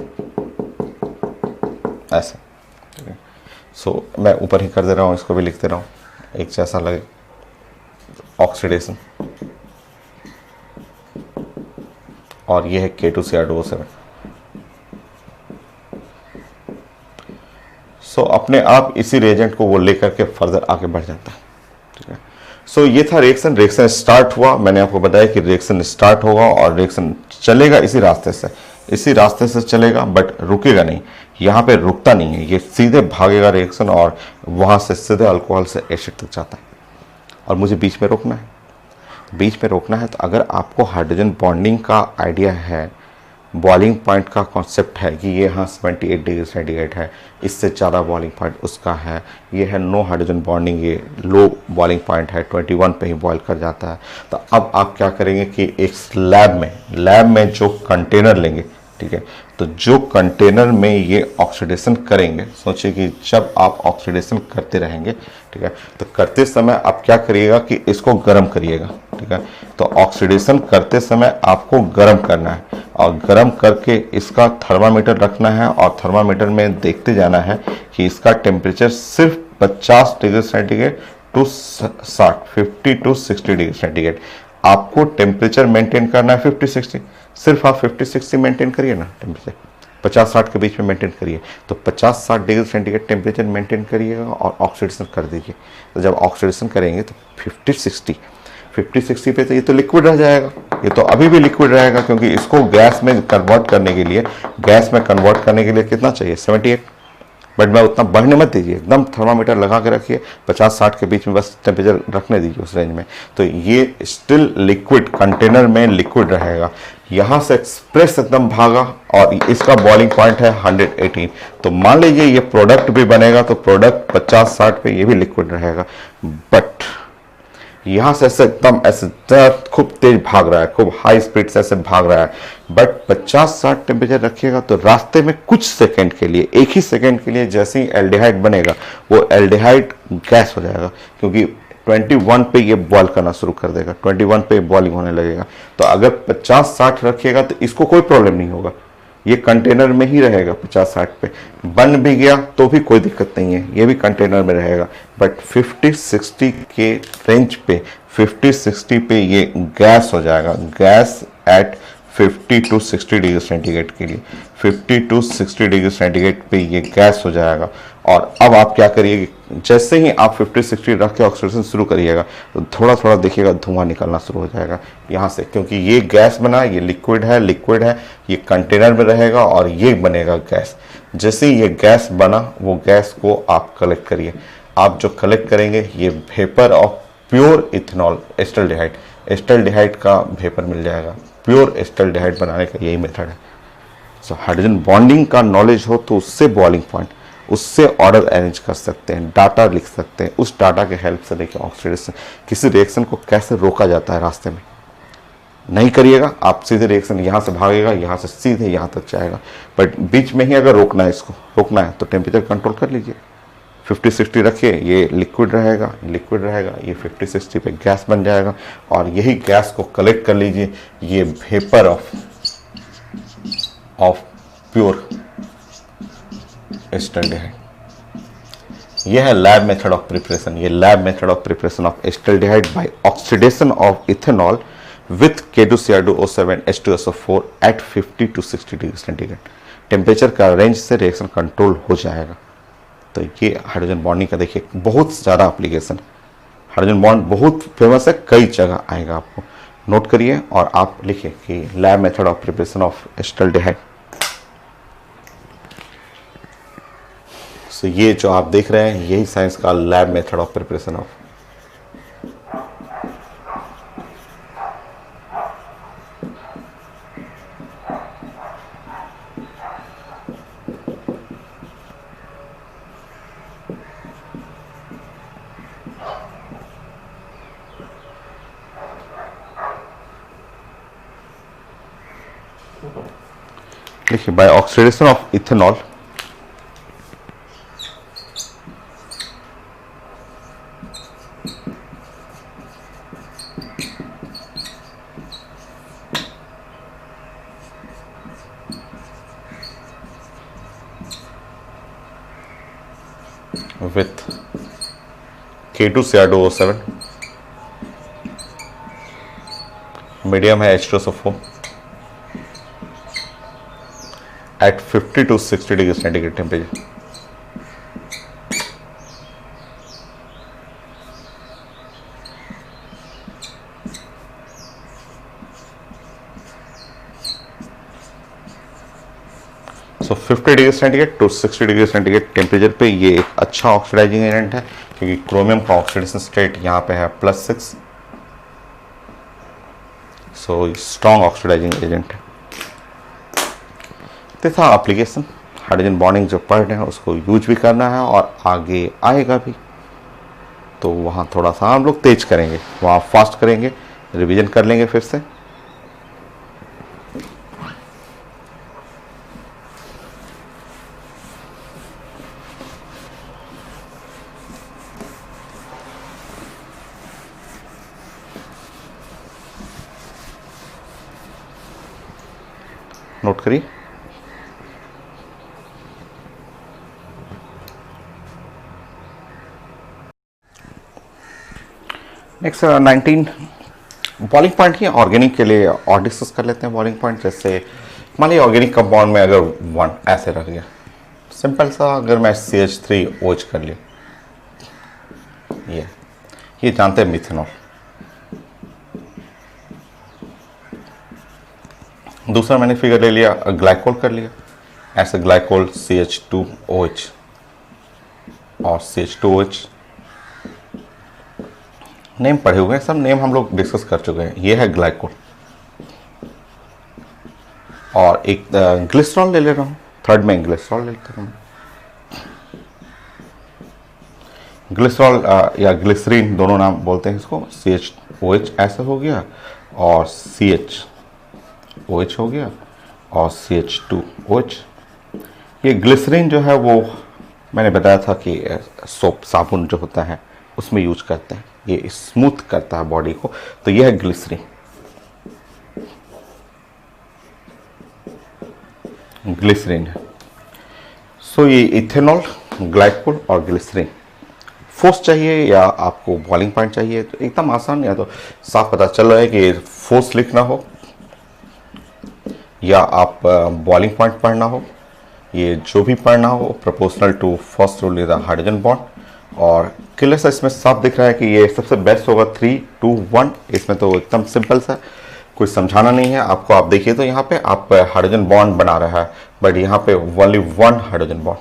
ऐसा, ठीक है। सो मैं ऊपर ही कर दे रहा हूँ, इसको भी लिख दे रहा हूँ, एक जैसा लगे। ऑक्सीडेशन, और ये है K2Cr2O7। सो अपने आप इसी रिएजेंट को वो लेकर के फर्दर आगे बढ़ जाता है, ठीक है। सो ये था रिएक्शन। रिएक्शन स्टार्ट हुआ, मैंने आपको बताया कि रिएक्शन स्टार्ट होगा और रिएक्शन चलेगा इसी रास्ते से चलेगा, बट रुकेगा नहीं, यहाँ पे रुकता नहीं है, ये सीधे भागेगा रिएक्शन और वहाँ से सीधे अल्कोहल से एसिड तक जाता है। और मुझे बीच में रोकना है, तो अगर आपको हाइड्रोजन बॉन्डिंग का आइडिया है, बॉइलिंग पॉइंट का कॉन्सेप्ट है कि ये यहाँ 78 डिग्री सेंटीग्रेड है, इससे ज़्यादा बॉइलिंग पॉइंट उसका है, ये है नो हाइड्रोजन बॉन्डिंग, ये लो बॉइलिंग पॉइंट है, 21 पे ही बॉयल कर जाता है। तो अब आप क्या करेंगे कि एक लैब में जो कंटेनर लेंगे, ठीक है, तो जो कंटेनर में ये ऑक्सीडेशन करेंगे, सोचिए कि जब आप ऑक्सीडेशन करते रहेंगे, ठीक है, तो करते समय आप क्या करिएगा कि इसको गर्म करिएगा, ठीक है। तो ऑक्सीडेशन करते समय आपको गर्म करना है और गर्म करके इसका थर्मामीटर रखना है और थर्मामीटर में देखते जाना है कि इसका टेम्परेचर सिर्फ 50 degree centigrade to 50 to 60 degree centigrade आपको टेम्परेचर मेंटेन करना है। 50-60, सिर्फ आप 50-60 मेंटेन करिए ना, टेम्परेचर 50-60 के बीच में मेंटेन करिए। तो 50-60 डिग्री सेंटीग्रेड टेम्परेचर मेंटेन करिएगा और ऑक्सीडेशन कर दीजिए। तो जब ऑक्सीडेशन करेंगे तो 50-60 पे तो ये तो लिक्विड रह जाएगा, ये तो अभी भी लिक्विड रहेगा, क्योंकि इसको गैस में कन्वर्ट करने के लिए कितना चाहिए, 78। बट मैं उतना बढ़ने मत दीजिए, एकदम थर्मामीटर लगा के रखिए, 50-60 के बीच में बस टेम्परेचर रखने दीजिए उस रेंज में। तो ये स्टिल लिक्विड, कंटेनर में लिक्विड रहेगा। यहाँ से एक्सप्रेस एकदम भागा और इसका बॉइलिंग पॉइंट है 118। तो मान लीजिए ये प्रोडक्ट भी बनेगा तो प्रोडक्ट 50-60 पे ये भी लिक्विड रहेगा, बट यहाँ से ऐसे खूब तेज भाग रहा है, खूब हाई स्पीड से ऐसे भाग रहा है। बट 50-60 टेम्परेचर रखिएगा तो रास्ते में कुछ सेकंड के लिए, एक ही सेकंड के लिए जैसे ही एल्डिहाइड बनेगा, वो एल्डिहाइड गैस हो जाएगा, क्योंकि 21 पे ये बॉयल करना शुरू कर देगा, 21 पे बॉइलिंग होने लगेगा। तो अगर 50-60 रखिएगा तो इसको कोई प्रॉब्लम नहीं होगा, ये कंटेनर में ही रहेगा। 50-60 पे बन भी गया तो भी कोई दिक्कत नहीं है, ये भी कंटेनर में रहेगा। बट 50-60 के रेंज पे, 50-60 पे ये गैस हो जाएगा, gas at 50 to 60 degree centigrade के लिए, 50 टू 60 डिग्री सेंटीग्रेड पे ये गैस हो जाएगा। और अब आप क्या करिए, जैसे ही आप 50-60 रख के ऑक्सीडेशन शुरू करिएगा तो थोड़ा थोड़ा देखिएगा धुआं निकलना शुरू हो जाएगा यहाँ से, क्योंकि ये गैस बना, ये लिक्विड है, ये कंटेनर में रहेगा और ये बनेगा गैस। जैसे ही ये गैस बना, वो गैस को आप कलेक्ट करिए। आप जो कलेक्ट करेंगे ये vapour of pure ethanol acetaldehyde का वेपर मिल जाएगा। प्योर एस्टल्डिहाइड बनाने का यही मेथड है। सो हाइड्रोजन बॉन्डिंग का नॉलेज हो तो उससे बॉइलिंग पॉइंट, उससे ऑर्डर अरेंज कर सकते हैं, डाटा लिख सकते हैं, उस डाटा के हेल्प से देखिए ऑक्सीडेशन, किसी रिएक्शन को कैसे रोका जाता है रास्ते में। नहीं करिएगा आप, सीधे रिएक्शन यहाँ से भागेगा, यहाँ से सीधे यहाँ तक जाएगा। बट बीच में ही अगर रोकना है तो टेम्परेचर कंट्रोल कर लीजिए, 50-60 रखिए, ये लिक्विड रहेगा, ये 50-60 पे गैस बन जाएगा और यही गैस को कलेक्ट कर लीजिए। ये वेपर ऑफ प्योर एस्टल्डिहाइड, यह है लैब मेथड ऑफ प्रिपरेशन। ये lab method of preparation of acetaldehyde by oxidation of ethanol with K2Cr2O7 H2SO4 at 50 to 60 degree centigrade. Temperature का रेंज से रिएक्शन कंट्रोल हो जाएगा। तो ये हाइड्रोजन बॉन्डिंग का देखिए बहुत ज़्यादा एप्लीकेशन, हाइड्रोजन बॉन्ड बहुत फेमस है, कई जगह आएगा, आपको नोट करिए और आप लिखिए कि lab method of preparation of acetaldehyde. So ये जो आप देख रहे हैं यही साइंस का lab method of preparation of. देखिए by oxidation of ethanol with K2Cr2O7, medium है H2SO4 at 50 to 60 degree centigrade temperature. So 50 degree centigrade to 60 degree centigrade temperature पे ये एक अच्छा ऑक्सीडाइजिंग एजेंट है, क्योंकि क्रोमियम का ऑक्सीडेशन स्टेट यहाँ पे है +6, सो स्ट्रॉन्ग ऑक्सीडाइजिंग एजेंट है। तो था एप्लीकेशन, हाइड्रोजन बॉन्डिंग जो पढ़ रहे हैं उसको यूज भी करना है और आगे आएगा भी, तो वहाँ थोड़ा सा हम लोग तेज करेंगे, वहाँ फास्ट करेंगे, रिवीजन कर लेंगे फिर से। नोट करिए। नेक्स्ट 19 बॉइलिंग पॉइंट ही ऑर्गेनिक के लिए और डिस्कस कर लेते हैं। बॉइलिंग पॉइंट जैसे मान लीजिए ऑर्गेनिक कंपाउंड में अगर 1 ऐसे रख गया, सिंपल सा, अगर मैं CH3OH कर लिया, ये जानते हैं मिथेनॉल। दूसरा मैंने फिगर ले लिया, ग्लाइकोल कर लिया, ऐसे ग्लाइकोल CH2OH और CH2OH। नेम पढ़े हुए हैं, सब नेम हम लोग डिस्कस कर चुके हैं। ये है ग्लाइकोल। और एक ग्लिसरॉल ले ले रहा हूँ, थर्ड में ग्लिसरॉल ले लेता हूँ। ग्लिसरॉल या ग्लिसरीन दोनों नाम बोलते हैं इसको। CH OH ऐसा हो गया और CH OH हो गया और CH2OH। ये ग्लिसरीन जो है वो मैंने बताया था कि सोप साबुन जो होता है उसमें यूज करते हैं, ये स्मूथ करता है बॉडी को, तो ये है ग्लिसरीन। ग्लिसरीन है। सो ये इथेनॉल, ग्लाइकोल और ग्लिसरीन। फोर्स चाहिए या आपको बॉइलिंग पॉइंट चाहिए, तो एकदम आसान, या तो साफ पता चल रहा है कि फोर्स लिखना हो या आप बॉइलिंग पॉइंट पढ़ना हो, ये जो भी पढ़ना हो proportional to first rule the hydrogen bond. और क्लियर सा इसमें साफ दिख रहा है कि ये सबसे बेस्ट होगा 3, 2, 1। इसमें तो एकदम सिंपल सा, कुछ समझाना नहीं है आपको। आप देखिए तो यहाँ पे आप हाइड्रोजन बॉन्ड बना रहा है, बट यहाँ पे ओनली 1 हाइड्रोजन बॉन्ड,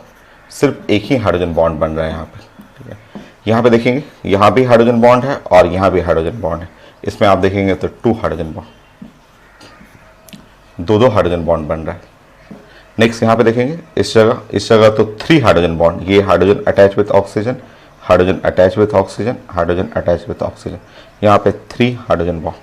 सिर्फ एक ही हाइड्रोजन बॉन्ड बन रहा है यहाँ पे, ठीक है। यहाँ पे देखेंगे, यहाँ भी हाइड्रोजन बॉन्ड है और यहाँ भी हाइड्रोजन बॉन्ड है। इसमें आप देखेंगे तो 2 हाइड्रोजन बॉन्ड, 2 हाइड्रोजन बॉन्ड बन रहा है। नेक्स्ट यहाँ पे देखेंगे, इस जगह तो 3 हाइड्रोजन बॉन्ड, ये hydrogen attach with oxygen, hydrogen attach with oxygen, hydrogen attach with oxygen, यहाँ पे 3 हाइड्रोजन बॉन्ड।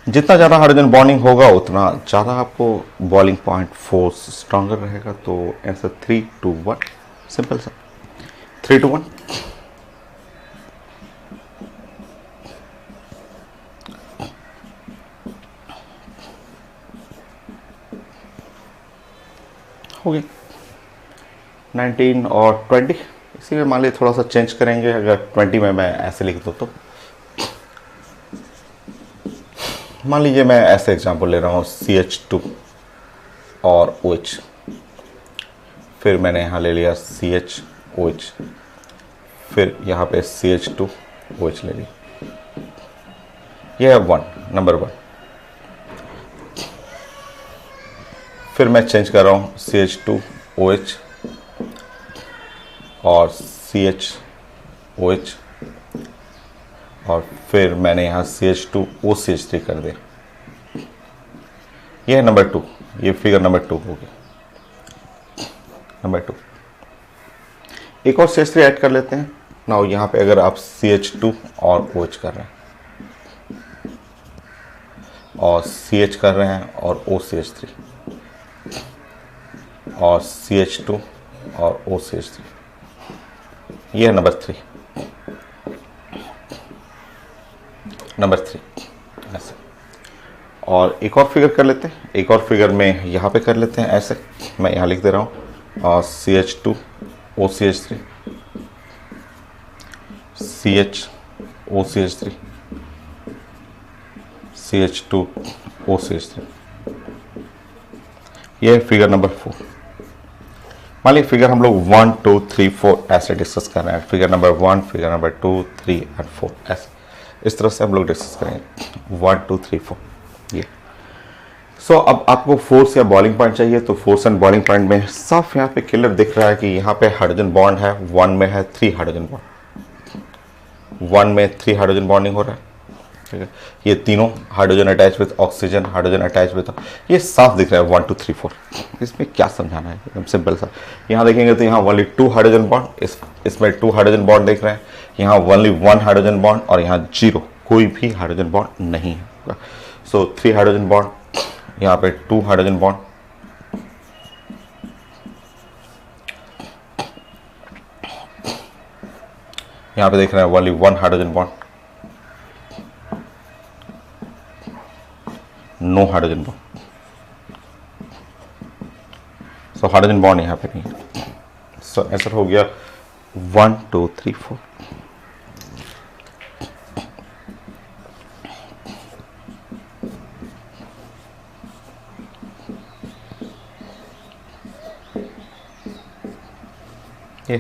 जितना ज़्यादा हाइड्रोजन बॉन्डिंग होगा उतना ज़्यादा आपको बॉइलिंग पॉइंट फोर्स स्ट्रॉन्गर रहेगा। तो ऐसा 3, 2, 1, सिंपल सा 3, 2, 1। हो गया 19 और 20। इसी में मान लीजिए थोड़ा सा चेंज करेंगे, अगर 20 में मैं ऐसे लिख दूँ तो मान लीजिए मैं ऐसे एग्जांपल ले रहा हूँ CH2 और OH, फिर मैंने यहाँ ले लिया CH OH, फिर यहाँ पे CH2OH ले लिया। यह है 1, नंबर 1। फिर मैं चेंज कर रहा हूँ CH2OH और CHOH, और फिर मैंने यहाँ CH2OCH3 कर दिया। यह है नंबर 2, ये फिगर नंबर 2 हो गया। नंबर 2 एक और CH3 ऐड कर लेते हैं ना। यहाँ पे अगर आप CH2 और OH कर रहे हैं, और CH कर रहे हैं और OCH3 और CH2 और OCH3, ये है नंबर 3 ऐसे। और एक और फिगर कर लेते हैं, एक और फिगर में यहाँ पे कर लेते हैं ऐसे, मैं यहाँ लिख दे रहा हूँ और CH2 OCH3 CH OCH3 CH2 OCH3, ये है फिगर नंबर 4। मान लीजिए फिगर हम लोग 1 2 3 4 ऐसे डिस्कस कर रहे हैं, फिगर नंबर 1 फिगर नंबर 2 3 और 4 ऐसे, इस तरह से हम लोग डिस्कस करेंगे 1 2 3 4 ये। सो अब आपको फोर्स या बॉइलिंग पॉइंट चाहिए, तो फोर्स एंड बॉइलिंग पॉइंट में साफ यहाँ पे क्लियर दिख रहा है कि यहाँ पे हाइड्रोजन बॉन्ड है, 1 में है 3 हाइड्रोजन बॉन्ड, 1 में 3 हाइड्रोजन बॉन्डिंग हो रहा है, ठीक है। ये तीनों hydrogen attach with oxygen, hydrogen attach with, ये साफ दिख रहा है 1 2 3 4। इसमें क्या समझाना है, एकदम सिंपल सा। यहाँ देखेंगे तो यहाँ ओनली 2 हाइड्रोजन बॉन्ड, इसमें 2 हाइड्रोजन बॉन्ड देख रहे हैं, यहाँ ओनली 1 हाइड्रोजन बॉन्ड और यहाँ 0, कोई भी हाइड्रोजन बॉन्ड नहीं है। सो 3 हाइड्रोजन बॉन्ड, यहाँ पे 2 हाइड्रोजन बॉन्ड, यहाँ पे देख रहे हैं only 1 hydrogen bond, no hydrogen bond. So hydrogen bond यहाँ पे नहीं है। सो आंसर हो गया 1 2 3 4। ये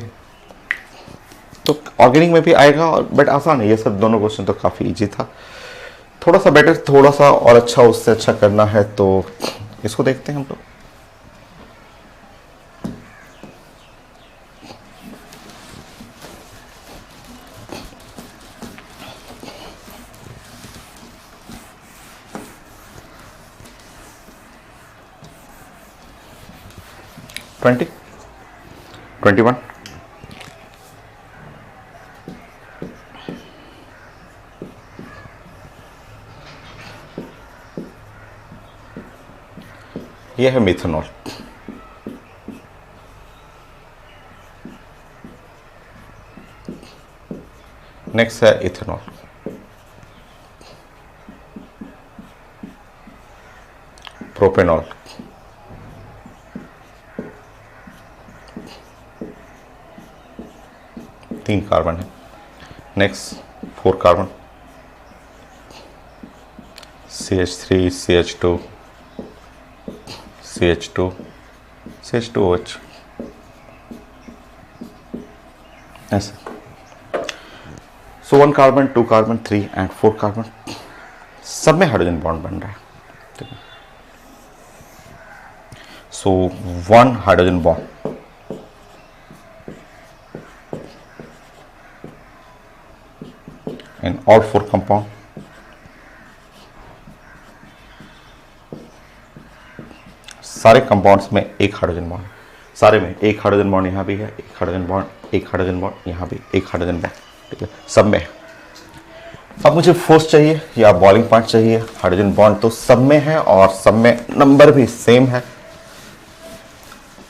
तो ऑर्गेनिक में भी आएगा, और बट आसान है ये सब, दोनों क्वेश्चन तो काफ़ी इजी था। थोड़ा सा बेटर, थोड़ा सा और अच्छा, उससे अच्छा करना है तो इसको देखते हैं हम लोग। ट्वेंटी 21 यह है मिथेनॉल। नेक्स्ट है इथेनॉल, प्रोपेनॉल, तीन कार्बन है। Next 4 carbon, CH3 CH2 CH2 CH2OH ऐसे। सो 1 कार्बन 2 कार्बन 3 एंड 4 कार्बन, सब में हाइड्रोजन बॉन्ड बन रहा है, ठीक है। सो 1 hydrogen bond in all 4 compound, सारे कंपाउंड्स में एक हाइड्रोजन बॉन्ड, सारे में एक हाइड्रोजन बॉन्ड, यहाँ भी है एक हाइड्रोजन बॉन्ड, एक हाइड्रोजन बॉन्ड, यहाँ भी एक हाइड्रोजन बॉन्ड, ठीक है, सब में। अब मुझे फोर्स चाहिए या बॉइलिंग पॉइंट चाहिए, हाइड्रोजन बॉन्ड तो सब में है और सब में नंबर भी सेम है,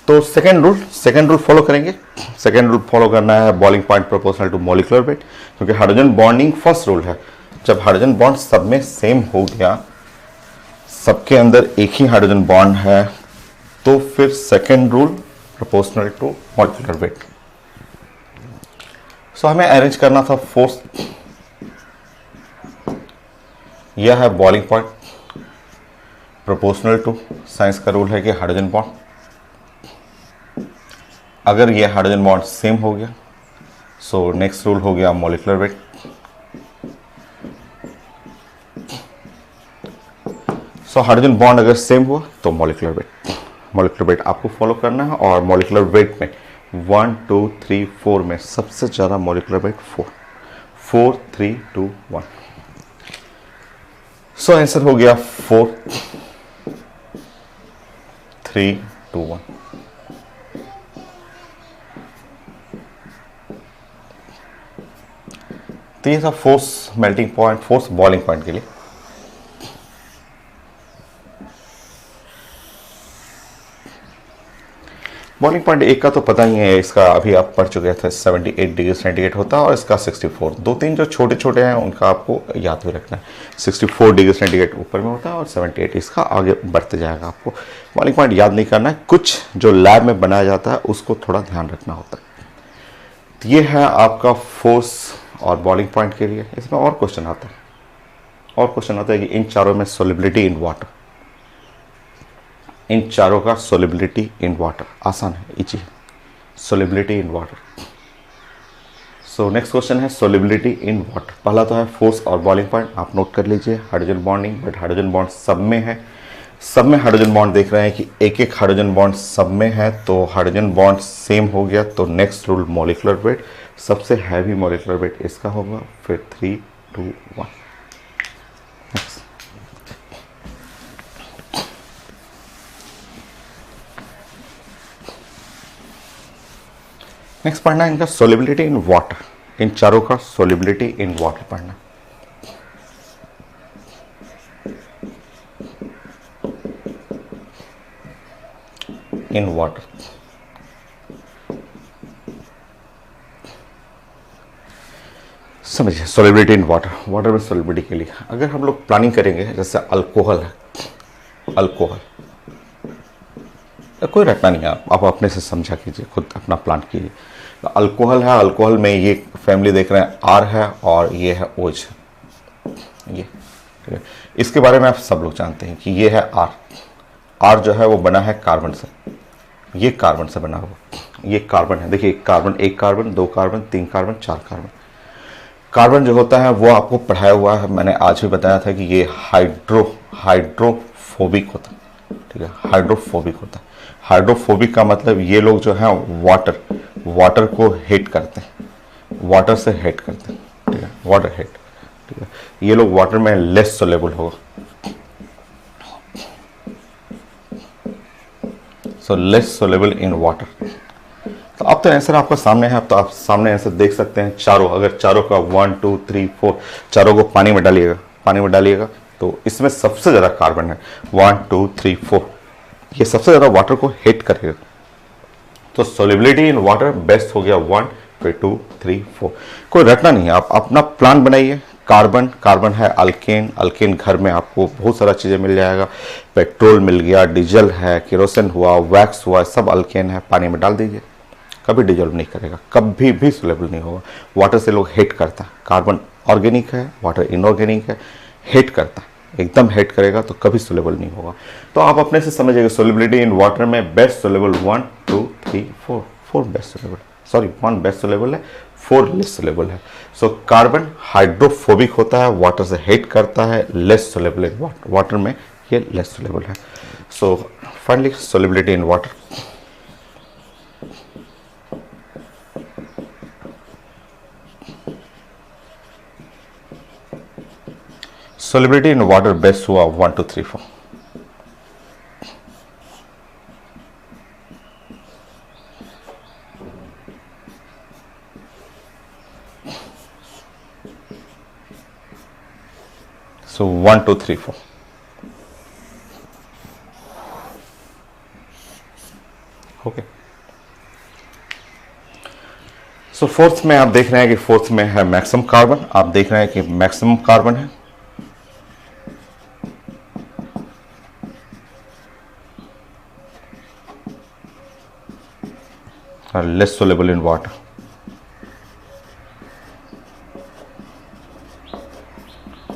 तो सेकेंड रूल फॉलो करेंगे। सेकेंड रूल फॉलो करना है boiling point proportional to molecular weight, क्योंकि हाइड्रोजन बॉन्डिंग फर्स्ट रूल है। जब हाइड्रोजन बॉन्ड सब में सेम हो गया, सबके अंदर एक ही हाइड्रोजन बॉन्ड है, तो फिर second rule proportional to molecular weight. So हमें अरेंज करना था फोर्स, यह है boiling point proportional to, science का रूल है कि हाइड्रोजन बॉन्ड, अगर ये हाइड्रोजन बॉन्ड सेम हो गया, सो नेक्स्ट रूल हो गया मॉलिक्यूलर वेट। सो हाइड्रोजन बॉन्ड अगर सेम हुआ तो मॉलिक्यूलर वेट आपको फॉलो करना है, और मॉलिक्यूलर वेट में 1 2 3 4 में सबसे ज्यादा मॉलिक्यूलर वेट 4 3 2 1। सो आंसर हो गया 4 3 2 1। तो ये था force melting point, force boiling point के लिए। बॉइलिंग पॉइंट एक का तो पता ही है, इसका अभी आप पढ़ चुके थे 78 डिग्री सेंटीग्रेड होता है और इसका 64। दो तीन जो छोटे छोटे हैं उनका आपको याद भी रखना है। 64 डिग्री सेंटीग्रेड ऊपर में होता है और 78 इसका आगे बढ़ते जाएगा। आपको बॉइलिंग पॉइंट याद नहीं करना है, कुछ जो लैब में बनाया जाता है उसको थोड़ा ध्यान रखना होता है। तो ये है आपका फोर्स और बॉइलिंग पॉइंट के लिए। इसमें और क्वेश्चन आता है, और क्वेश्चन आता है कि इन चारों में सोलिबिलिटी इन वाटर, इन चारों का सोलिबिलिटी इन वाटर। आसान है, इजी है, solubility in water. So next question है सोलिबिलिटी इन वाटर। पहला तो है फोर्स और बॉइलिंग पॉइंट, आप नोट कर लीजिए। Hydrogen bonding, but hydrogen bond सब में है, सब में हाइड्रोजन बॉन्ड देख रहे हैं कि एक एक हाइड्रोजन बॉन्ड सब में है, तो हाइड्रोजन बॉन्ड सेम हो गया। तो नेक्स्ट रूल मॉलिक्यूलर वेट, सबसे हैवी मॉलिक्यूलर वेट इसका होगा। फिर 3, 2, 1। नेक्स्ट पढ़ना है इनका सोलिबिलिटी इन वाटर, इन चारों का सोलिबिलिटी इन वाटर पढ़ना। इन वाटर, समझिए सोलिबिलिटी इन वाटर। वाटर में सोलिबिलिटी के लिए अगर हम लोग प्लानिंग करेंगे, जैसे अल्कोहल है, अल्कोहल कोई रटना नहीं है, आप अपने से समझा कीजिए, खुद अपना प्लान कीजिए। अल्कोहल है, अल्कोहल में ये फैमिली देख रहे हैं आर है और ये है ओज, ये ठीक है। इसके बारे में आप सब लोग जानते हैं कि ये है आर। आर जो है वो बना है कार्बन से, ये कार्बन से बना हुआ, ये कार्बन है। देखिए कार्बन, एक कार्बन, दो कार्बन, तीन कार्बन, चार कार्बन। कार्बन जो होता है वो आपको पढ़ाया हुआ है, मैंने आज भी बताया था कि ये हाइड्रोफोबिक होता है, ठीक है, हाइड्रोफोबिक होता है। हाइड्रोफोबिक का मतलब ये लोग जो है वाटर को हेट करते हैं, वाटर से हेट करते हैं, ठीक है, वाटर हेट, ठीक है। ये लोग वाटर में लेस सोलेबल होगा, so less soluble in water. तो अब तो आंसर आपका सामने है, अब तो आप सामने आंसर देख सकते हैं। चारों, अगर चारों का 1, 2, 3, 4 चारों को पानी में डालिएगा, पानी में डालिएगा तो इसमें सबसे ज़्यादा कार्बन है। 1, 2, 3, 4 ये सबसे ज़्यादा वाटर को हेट करेगा। तो सोलिबिलिटी इन वाटर बेस्ट हो गया 1, फिर 2, 3, 4। कोई रटना नहीं है, आप अपना प्लान बनाइए। कार्बन, कार्बन है अल्केन, अल्केन घर में आपको बहुत सारा चीज़ें मिल जाएगा। पेट्रोल मिल गया, डीजल है, केरोसिन हुआ, वैक्स हुआ, सब अल्केन है, पानी में डाल दीजिए, कभी डिजोल्व नहीं करेगा, कभी भी सोलेबल नहीं होगा। वाटर से लोग हेट करता है, कार्बन ऑर्गेनिक है, वाटर इनऑर्गेनिक है, हेट करता है, एकदम हेट करेगा तो कभी सोलेबल नहीं होगा। तो आप अपने से समझिएगा सोलिबिलिटी इन वाटर में best soluble 1, 2, 3, 4, 4 best soluble, sorry 1 best soluble है, 4 लेस सोलेबल है। सो कार्बन हाइड्रोफोबिक होता है, वाटर से हेट करता है, लेस सोलेबल इन वाटर में ये लेस सोलेबल है। So finally solubility in water. Solubility in water best हुआ 1, 2, 3, 4। So 1, 2, 3, 4। ओके। सो फोर्थ में आप देख रहे हैं कि फोर्थ में है मैक्सिमम कार्बन, आप देख रहे हैं कि मैक्सिमम कार्बन है, less soluble in water.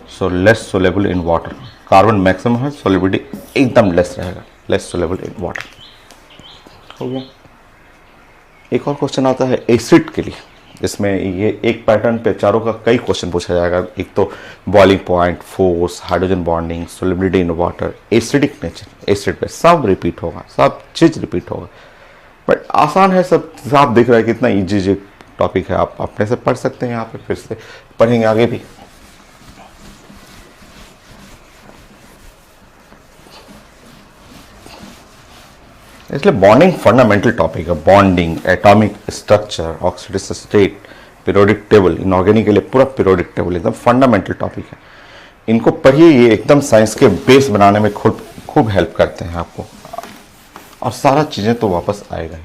So less soluble in water, carbon maximum है, सोलेबिलिटी एकदम लेस रहेगा, लेस सोलेबल इन वाटर। हो गया। एक और क्वेश्चन आता है एसिड के लिए, इसमें ये एक पैटर्न पे चारों का कई क्वेश्चन पूछा जाएगा। एक तो boiling point, force, hydrogen bonding, solubility in water, acidic nature, acid पे सब रिपीट होगा, सब चीज रिपीट होगा, बट आसान है सब। आप देख रहे हैं कितना इजी टॉपिक है, आप अपने से पढ़ सकते हैं, यहाँ पे फिर से पढ़ेंगे आगे भी। इसलिए बॉन्डिंग फंडामेंटल टॉपिक है, bonding, atomic structure, oxidation state, periodic table, inorganic के लिए पूरा पीरियोडिक टेबल एकदम फंडामेंटल टॉपिक है। इनको पढ़िए, ये एकदम साइंस के बेस बनाने में खूब हेल्प करते हैं आपको, और सारा चीज़ें तो वापस आएगा ही।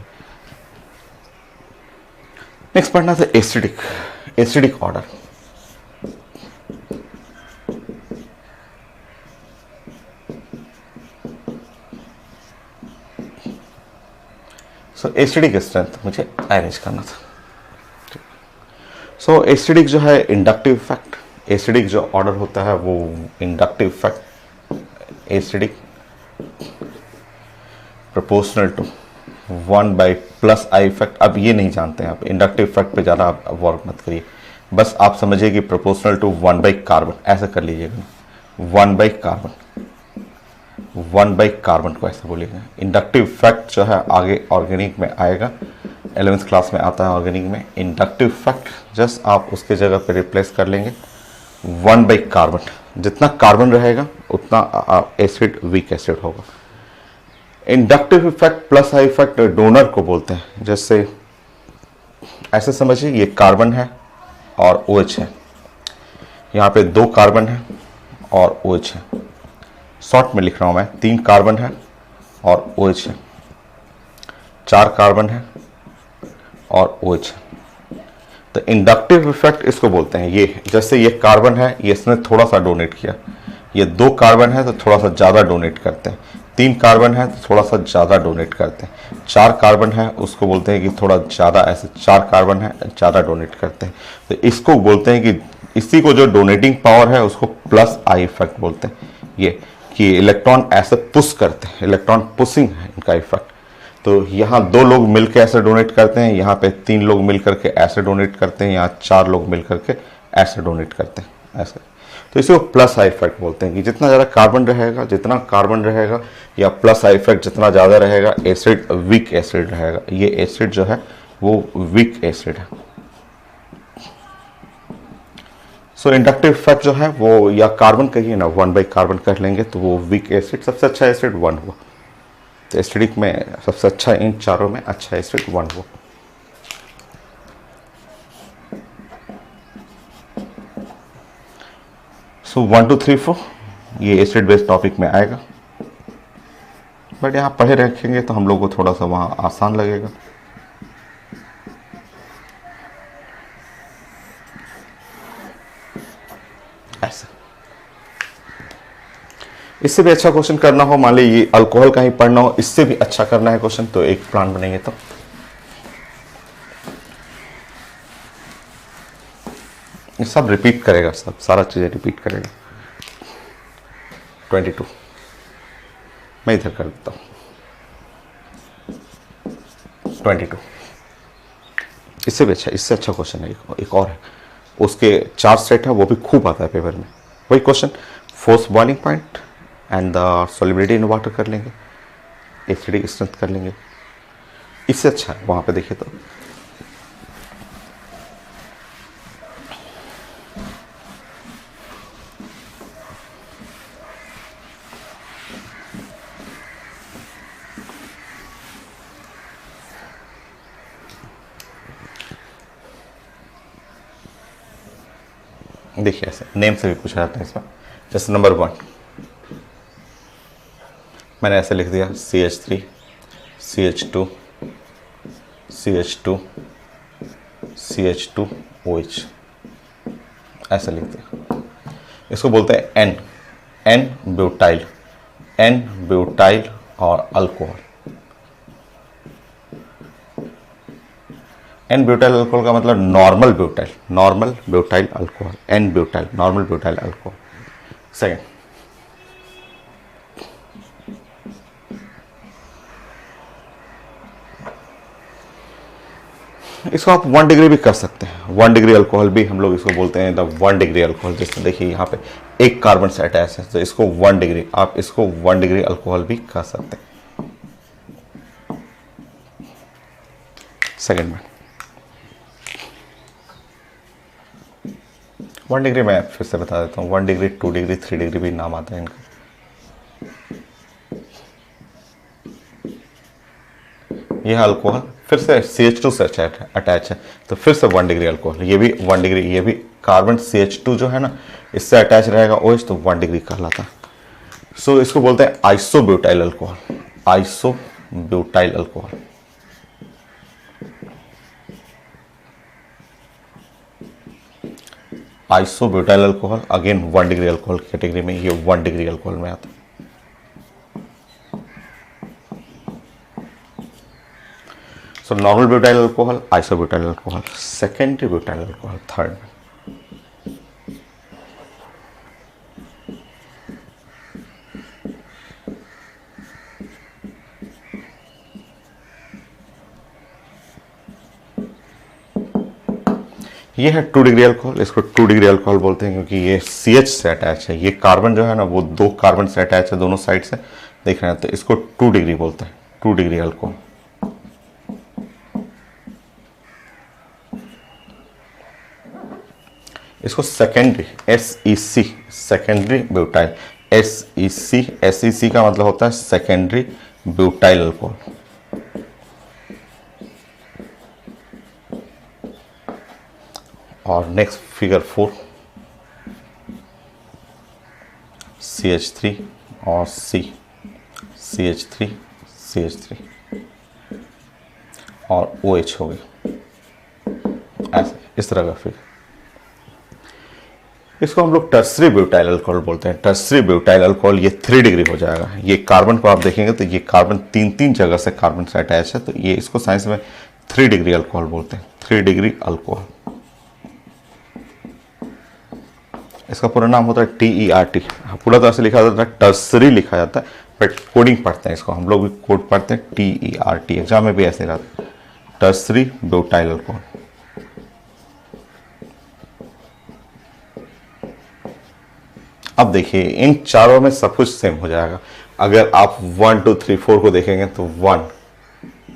नेक्स्ट पढ़ना था acidic order. So acidic strength मुझे अरेंज करना था। सो एसिडिक जो है इंडक्टिव इफेक्ट, एसिडिक जो ऑर्डर होता है वो inductive effect, acidic proportional to 1 by plus I effect. अब ये नहीं जानते हैं आप, इंडक्टिव इफेक्ट पे ज़्यादा आप वर्क मत करिए, बस आप समझिए कि प्रोपोर्शनल टू 1 बाई कार्बन, ऐसा कर लीजिएगा। 1 बाई कार्बन, 1 बाई कार्बन को ऐसा बोलिएगा। इंडक्टिव इफेक्ट जो है आगे ऑर्गेनिक में आएगा, 11th क्लास में आता है ऑर्गेनिक में। इंडक्टिव इफेक्ट जस्ट आप उसके जगह पे रिप्लेस कर लेंगे 1 बाई कार्बन। जितना कार्बन रहेगा उतना एसिड वीक एसिड होगा। Inductive effect plus I effect donor को बोलते हैं। जैसे ऐसे समझिए ये कार्बन है और OH है, यहाँ पे 2 कार्बन है और OH है। शॉर्ट में लिख रहा हूँ मैं, 3 कार्बन है और OH है, 4 कार्बन है और OH है। तो इंडक्टिव इफेक्ट इसको बोलते हैं। ये जैसे ये कार्बन है, ये इसने थोड़ा सा डोनेट किया, ये 2 कार्बन है तो थोड़ा सा ज़्यादा डोनेट करते हैं, 3 कार्बन है तो थोड़ा सा ज़्यादा डोनेट करते हैं, 4 कार्बन है उसको बोलते हैं कि थोड़ा ज़्यादा, ऐसे 4 कार्बन है ज़्यादा डोनेट करते हैं। तो इसको बोलते हैं कि इसी को जो डोनेटिंग पावर है उसको प्लस आई इफेक्ट बोलते हैं। ये कि इलेक्ट्रॉन ऐसे पुश करते हैं, इलेक्ट्रॉन पुशिंग है इनका इफेक्ट। तो यहाँ 2 लोग मिलकर ऐसे डोनेट करते हैं, यहाँ पे 3 लोग मिलकर के ऐसे डोनेट करते हैं, यहाँ 4 लोग मिलकर के ऐसे डोनेट करते हैं, ऐसे। तो इसी को प्लस आई इफेक्ट बोलते हैं कि जितना ज़्यादा कार्बन रहेगा या प्लस आई इफेक्ट जितना ज़्यादा रहेगा, एसिड वीक एसिड रहेगा। ये एसिड जो है वो वीक एसिड है। सो इंडक्टिव इफेक्ट जो है वो, या कार्बन कहिए ना, 1 बाई कार्बन कर लेंगे तो वो वीक एसिड। सबसे अच्छा एसिड 1 हुआ। तो एसिडिक में सबसे अच्छा, इन चारों में अच्छा एसिड 1 हुआ। सो 1 2 3 4 ये एसिड बेस्ड टॉपिक में आएगा, बट यहाँ पढ़े रखेंगे तो हम लोग को थोड़ा सा वहाँ आसान लगेगा। ऐसा इससे भी अच्छा क्वेश्चन करना हो, मान लीजिए ये अल्कोहल का ही पढ़ना हो, इससे भी अच्छा करना है क्वेश्चन, तो एक प्लान बनेंगे तो ये सब रिपीट करेगा, सब सारा चीजें रिपीट करेगा। 22 मैं इधर कर देता हूँ। 22 इससे भी अच्छा, इससे अच्छा क्वेश्चन है, एक और है, उसके 4 सेट है, वो भी खूब आता है पेपर में। वही question, force boiling point and the solubility in water कर लेंगे, एसिडिक स्ट्रेंथ कर लेंगे। इससे अच्छा है वहां पे देखिए तो देखिए, ऐसे नेम से भी पूछा जाता है इसमें। जैसे नंबर 1 मैंने ऐसे लिख दिया, CH3 CH2 CH2 CH2 OH, ऐसे लिख दिया। इसको बोलते हैं N ब्यूटाइल, N ब्यूटाइल और अल्कोहल। N ब्यूटाइल अल्कोहल का मतलब normal butyl alcohol, N butyl, normal butyl alcohol. Second, इसको आप 1 डिग्री भी कर सकते हैं, 1 डिग्री अल्कोहल भी हम लोग इसको बोलते हैं, द 1 डिग्री अल्कोहल। जैसे देखिए यहाँ पे एक कार्बन से अटैच है, तो इसको 1 डिग्री, आप इसको 1 डिग्री अल्कोहल भी कर सकते हैं। सेकेंड में 1 डिग्री मैं फिर से बता देता हूँ, 1 डिग्री 2 डिग्री 3 डिग्री भी नाम आता है इनका। यह अल्कोहल फिर से CH2 से अटैच है, तो फिर से 1 डिग्री अल्कोहल, ये भी 1 डिग्री, ये भी कार्बन CH2 जो है ना इससे अटैच रहेगा OH, तो 1 डिग्री कहलाता है। सो इसको बोलते हैं isobutyl alcohol, isobutyl alcohol. Isobutyl alcohol, again 1 degree alcohol की कैटेगरी में, ये 1 डिग्री अल्कोहल में आता है। So normal butyl alcohol, isobutyl alcohol, secondary butyl alcohol third में। ये है 2 डिग्री अल्कोहल, इसको 2 डिग्री अल्कोहल बोलते हैं क्योंकि ये CH से अटैच है। ये कार्बन जो है ना वो 2 कार्बन से अटैच है दोनों साइड से, देख रहे हैं, तो इसको 2 डिग्री बोलते हैं, 2 डिग्री अल्कोहल। इसको secondary SEC, secondary butyl, SEC का मतलब होता है सेकेंडरी ब्यूटाइल अल्कोहल। और नेक्स्ट फिगर 4, CH3 और CH3 और OH हो गए, ऐसे इस तरह का फिगर। इसको हम लोग टर्सरी ब्यूटाइल अल्कोहल बोलते हैं। टर्सरी ब्यूटाइल अल्कोहल ये 3 डिग्री हो जाएगा। ये कार्बन को आप देखेंगे तो ये कार्बन 3 जगह से कार्बन से अटैच है, तो ये इसको साइंस में 3 डिग्री अल्कोहल बोलते हैं, 3 डिग्री अल्कोहल। इसका पूरा नाम होता है TERT। पूरा तो ऐसे लिखा जाता है, टर्सरी लिखा जाता है, बट कोडिंग पढ़ते हैं इसको हम लोग भी, कोड पढ़ते हैं TERT, एग्जाम में भी ऐसे रहता है, टर्सरी ब्यूटाइल अल्कोहल। अब देखिए इन चारों में सब कुछ सेम हो जाएगा। अगर आप 1 2 3 4 को देखेंगे तो 1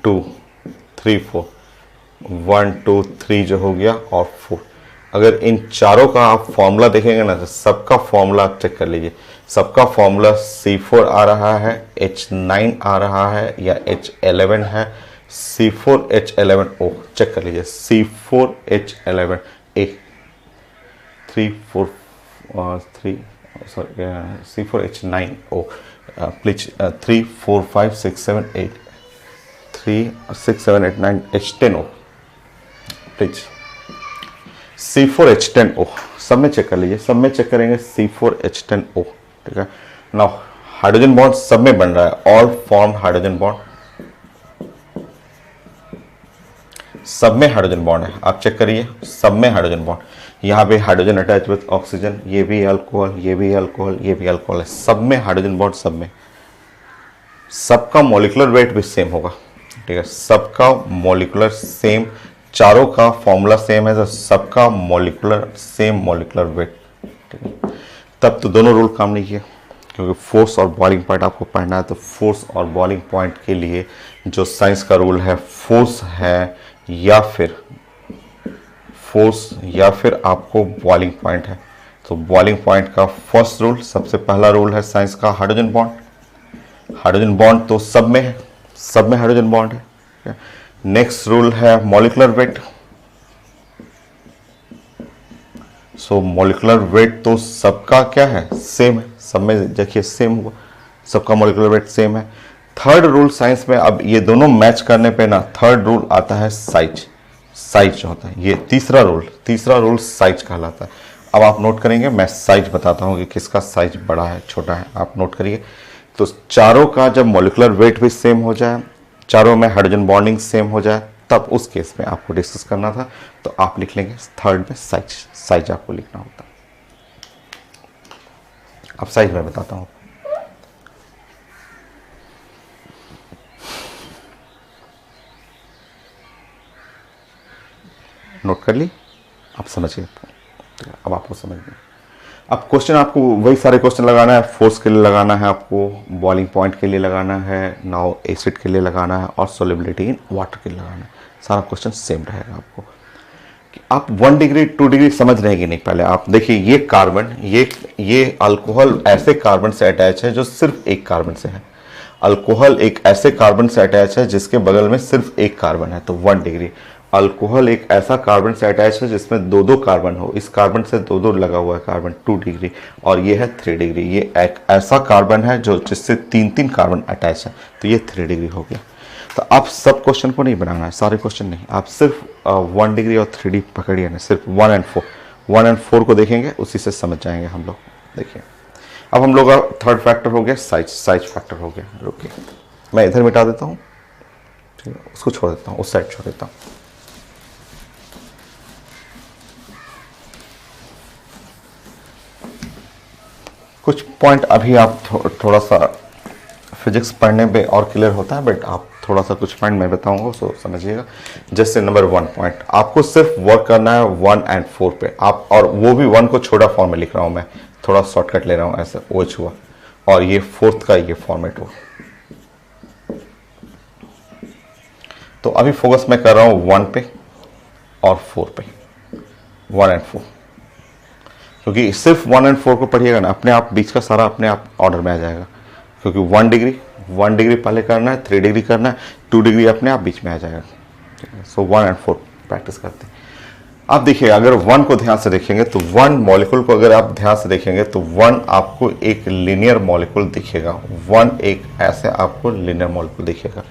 2 3 4, 1 2 3 जो हो गया और 4। अगर इन चारों का आप फॉर्मूला देखेंगे ना तो सबका फॉर्मूला चेक कर लीजिए। सबका फॉर्मूला C4 आ रहा है, H9 आ रहा है या H11 है, C4H11O चेक कर लीजिए, C4H11A C4H9O please 3 4 5 6 7 8 3 6 7 8 9 H10O please, C4H10O सब में चेक कर लीजिए, सब में चेक करेंगे C4H10O, ठीक है। नाउ हाइड्रोजन बॉन्ड सब में बन रहा है, ऑल फॉर्म हाइड्रोजन बॉन्ड, सब में हाइड्रोजन बॉन्ड है, आप चेक करिए सब में हाइड्रोजन बॉन्ड। यहाँ पे हाइड्रोजन अटैच विद ऑक्सीजन, ये भी अल्कोहल, ये भी अल्कोहल, ये भी अल्कोहल है, सब में हाइड्रोजन बॉन्ड, सब में। सबका मॉलिक्यूलर वेट भी सेम होगा, ठीक है, सबका मॉलिक्यूलर सेम, चारों का फॉर्मूला सेम है तो सबका मॉलिक्यूलर सेम मॉलिक्यूलर वेट, ठीक है। तब तो दोनों रूल काम नहीं किए, क्योंकि फोर्स और बॉइलिंग पॉइंट आपको पढ़ना है, तो फोर्स और बॉइलिंग पॉइंट के लिए जो साइंस का रूल है, फोर्स है या फिर आपको बॉइलिंग पॉइंट है। तो बॉइलिंग पॉइंट का फर्स्ट रूल, सबसे पहला रूल है साइंस का हाइड्रोजन बॉन्ड। हाइड्रोजन बॉन्ड तो सब में है, सब में हाइड्रोजन बॉन्ड है। नेक्स्ट रूल है मॉलिक्यूलर वेट। सो मॉलिक्यूलर वेट तो सबका क्या है, सेम है, सब में देखिए सेम हुआ, सबका मॉलिक्यूलर वेट सेम है। थर्ड रूल साइंस में, अब ये दोनों मैच करने पे ना थर्ड रूल आता है साइज, साइज जो होता है, ये तीसरा रूल साइज कहलाता है। अब आप नोट करेंगे, मैं साइज बताता हूँ कि किसका साइज बड़ा है छोटा है, आप नोट करिए। तो चारों का जब मॉलिक्यूलर वेट भी सेम हो जाए, चारों में हाइड्रोजन बॉन्डिंग सेम हो जाए, तब उस केस में आपको डिस्कस करना था, तो आप लिख लेंगे थर्ड में साइज, साइज आपको लिखना होता है। अब साइज मैं बताता हूँ। नोट कर ली, आप समझिए, अब आपको समझ में। अब क्वेश्चन आपको वही सारे क्वेश्चन लगाना है, फोर्स के लिए लगाना है, आपको बॉइलिंग पॉइंट के लिए लगाना है, नाउ एसिड के लिए लगाना है, और सोलिबिलिटी इन वाटर के लिए लगाना है। सारा क्वेश्चन सेम रहेगा आपको। कि आप 1 डिग्री 2 डिग्री समझ रहे हैं कि नहीं, पहले आप देखिए, ये कार्बन, ये अल्कोहल ऐसे कार्बन से अटैच है जो सिर्फ एक कार्बन से है। अल्कोहल एक ऐसे कार्बन से अटैच है जिसके बगल में सिर्फ एक कार्बन है, तो 1 डिग्री। अल्कोहल एक ऐसा कार्बन से अटैच है जिसमें 2 कार्बन हो, इस कार्बन से 2 लगा हुआ है कार्बन, 2 डिग्री। और ये है 3 डिग्री, ये एक ऐसा कार्बन है जो जिससे 3 कार्बन अटैच है, तो ये 3 डिग्री हो गया। तो आप सब क्वेश्चन को नहीं बनाना है, सारे क्वेश्चन नहीं, आप सिर्फ 1 डिग्री और 3 डिग्री पकड़िए ना, सिर्फ 1 और 4, 1 और 4 को देखेंगे, उसी से समझ जाएंगे हम लोग। देखिए अब हम लोग का थर्ड फैक्टर हो गया साइज फैक्टर हो गया। रुकिए मैं इधर मिटा देता हूँ, ठीक है, उसको छोड़ देता हूँ, उस साइड छोड़ देता हूँ। कुछ पॉइंट अभी आप थोड़ा सा फिजिक्स पढ़ने पे और क्लियर होता है, बट आप थोड़ा सा कुछ पॉइंट मैं बताऊंगा उसको समझिएगा। जैसे नंबर 1 पॉइंट, आपको सिर्फ वर्क करना है 1 और 4 पे आप, और वो भी 1 को छोटा फॉर्म में लिख रहा हूँ मैं, थोड़ा शॉर्टकट ले रहा हूँ, ऐसे OH हुआ और ये 4th का ये फॉर्मेट हुआ। तो अभी फोकस मैं कर रहा हूँ 1 पे और 4 पे, 1 और 4, क्योंकि सिर्फ 1 और 4 को पढ़िएगा ना, अपने आप बीच का सारा अपने आप ऑर्डर में आ जाएगा। क्योंकि 1 डिग्री पहले करना है, 3 डिग्री करना है, 2 डिग्री अपने आप बीच में आ जाएगा। सो 1 और 4 प्रैक्टिस करते हैं। आप देखिए अगर 1 को ध्यान से देखेंगे तो 1 मॉलिक्यूल को अगर आप ध्यान से देखेंगे तो 1 आपको एक लीनियर मॉलिक्यूल दिखेगा, 1 एक ऐसे आपको लीनियर मॉलिक्यूल दिखेगा।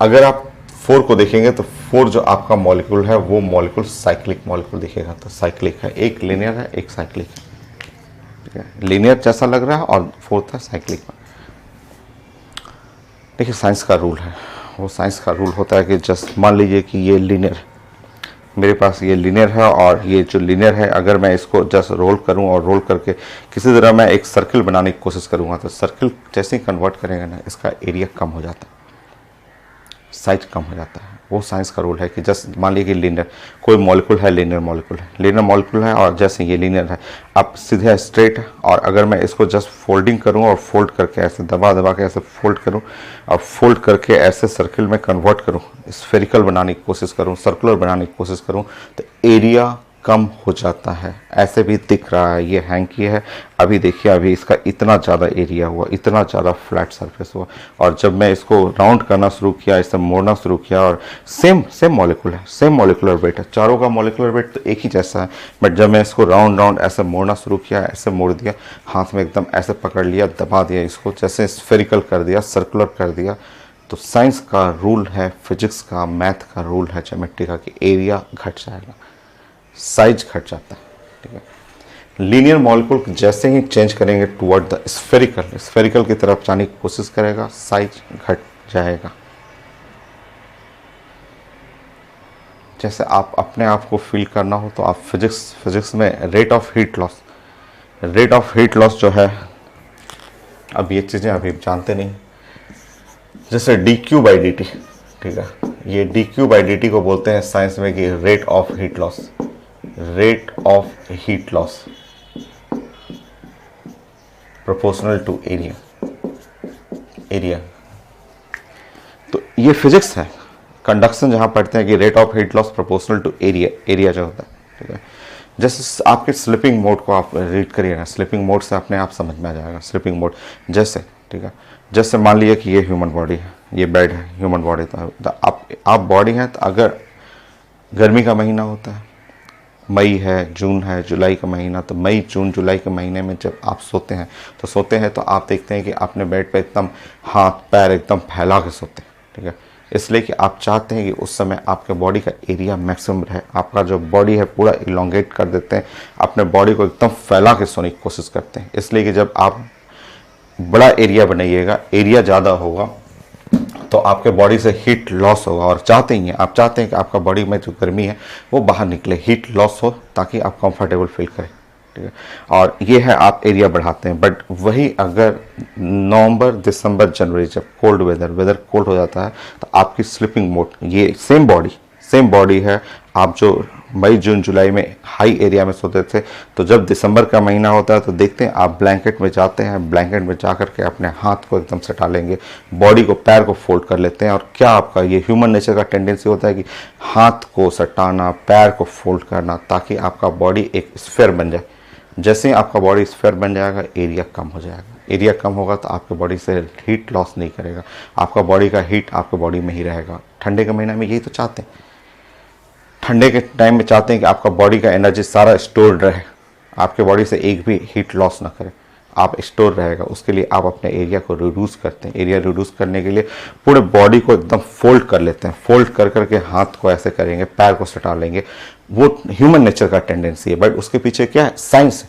अगर आप 4 को देखेंगे तो 4 जो आपका मॉलिक्यूल है वो मॉलिक्यूल साइक्लिक मॉलिक्यूल दिखेगा। तो साइक्लिक है, एक लीनियर है एक साइक्लिक है, ठीक है, लीनियर जैसा लग रहा है और 4th है साइक्लिक। देखिए साइंस का रूल है, वो साइंस का रूल होता है कि जस्ट मान लीजिए कि ये लीनियर है, मेरे पास ये लीनियर है और ये जो लीनियर है अगर मैं इसको जस्ट रोल करूं और रोल करके किसी तरह मैं एक सर्किल बनाने की कोशिश करूंगा तो सर्किल जैसे ही कन्वर्ट करेंगे ना इसका एरिया कम हो जाता है, साइज कम हो जाता है। वो साइंस का रूल है कि जस्ट मान लीजिए कि लीनियर कोई मॉलिक्यूल है, लीनियर मॉलिक्यूल है और जैसे ये लीनियर है अब सीधे स्ट्रेट है, और अगर मैं इसको जस्ट फोल्डिंग करूं और फोल्ड करके ऐसे दबा के ऐसे फोल्ड करूं और फोल्ड करके ऐसे सर्किल में कन्वर्ट करूं, स्फेरिकल बनाने की कोशिश करूं, सर्कुलर बनाने की कोशिश करूं तो एरिया कम हो जाता है। ऐसे भी दिख रहा है, ये हैंकी है, अभी देखिए अभी इसका इतना ज़्यादा एरिया हुआ, इतना ज़्यादा फ्लैट सरफेस हुआ, और जब मैं इसको राउंड करना शुरू किया, इसे मोड़ना शुरू किया, और सेम मॉलिक्यूल है, सेम मॉलिकुलर वेट है, चारों का मॉलिकुलर वेट तो एक ही जैसा है, बट जब मैं इसको राउंड ऐसे मोड़ना शुरू किया, ऐसे मोड़ दिया, हाथ में एकदम ऐसे पकड़ लिया, दबा दिया इसको, जैसे स्फेरिकल कर दिया, सर्कुलर कर दिया, तो साइंस का रूल है, फिजिक्स का, मैथ का रूल है, ज्योमेट्री का, कि एरिया घट जाएगा, साइज घट जाता है, ठीक है। लीनियर मॉलिक्यूल जैसे ही चेंज करेंगे टुवर्ड द स्फेरिकल की तरफ जाने की कोशिश करेगा, साइज घट जाएगा। जैसे आप अपने आप को फील करना हो तो आप फिजिक्स में रेट ऑफ हीट लॉस जो है, अब ये चीज़ें अभी जानते नहीं, जैसे dQ/dt, ठीक है, ये dQ/dt को बोलते हैं साइंस में कि rate of heat loss proportional to area. तो ये फिजिक्स है, कंडक्शन जहां पढ़ते हैं कि rate of heat loss proportional to area जो होता है, ठीक है। जैसे आपके स्लिपिंग मोड को आप रीड करिएगा, स्लिपिंग मोड से अपने आप समझ में आ जाएगा। स्लिपिंग मोड जैसे, ठीक है, जैसे मान लीजिए कि ये ह्यूमन बॉडी है, ये बेड है, ह्यूमन बॉडी, तो आप बॉडी हैं, तो अगर गर्मी का महीना होता है, मई है, जून है, जुलाई का महीना, तो मई जून जुलाई के महीने में जब आप सोते हैं तो आप देखते हैं कि आपने बेड पे एकदम हाथ पैर एकदम फैला के सोते हैं, ठीक है, इसलिए कि आप चाहते हैं कि उस समय आपके बॉडी का एरिया मैक्सिमम रहे, आपका जो बॉडी है पूरा इलोंगेट कर देते हैं, अपने बॉडी को एकदम फैला के सोने की कोशिश करते हैं। इसलिए कि जब आप बड़ा एरिया बनाइएगा, एरिया ज़्यादा होगा तो आपके बॉडी से हीट लॉस होगा, और चाहते ही हैं, आप चाहते हैं कि आपका बॉडी में जो गर्मी है वो बाहर निकले, हीट लॉस हो, ताकि आप कंफर्टेबल फील करें, ठीक है। और ये है आप एरिया बढ़ाते हैं। बट वही अगर नवंबर दिसंबर जनवरी जब कोल्ड वेदर कोल्ड हो जाता है तो आपकी स्लीपिंग मोड, ये सेम बॉडी है, आप जो मई जून जुलाई में हाई एरिया में सोते थे, तो जब दिसंबर का महीना होता है तो देखते हैं आप ब्लैंकेट में जाते हैं, ब्लैंकेट में जा करके अपने हाथ को एकदम सटा लेंगे, बॉडी को, पैर को फोल्ड कर लेते हैं, और क्या आपका ये ह्यूमन नेचर का टेंडेंसी होता है कि हाथ को सटाना, पैर को फोल्ड करना, ताकि आपका बॉडी एक स्फीयर बन जाए। जैसे ही आपका बॉडी स्फीयर बन जाएगा, एरिया कम हो जाएगा, एरिया कम होगा तो आपके बॉडी से हीट लॉस नहीं करेगा, आपका बॉडी का हीट आपके बॉडी में ही रहेगा। ठंडे के महीने में यही तो चाहते हैं, ठंडे के टाइम में चाहते हैं कि आपका बॉडी का एनर्जी सारा स्टोर्ड रहे, आपके बॉडी से एक भी हीट लॉस ना करे, आप स्टोर रहेगा। उसके लिए आप अपने एरिया को रिड्यूस करते हैं। एरिया रिड्यूस करने के लिए पूरे बॉडी को एकदम फोल्ड कर लेते हैं, फोल्ड कर करके हाथ को ऐसे करेंगे, पैर को सटा लेंगे, वो ह्यूमन नेचर का टेंडेंसी है, बट उसके पीछे क्या है, साइंस है।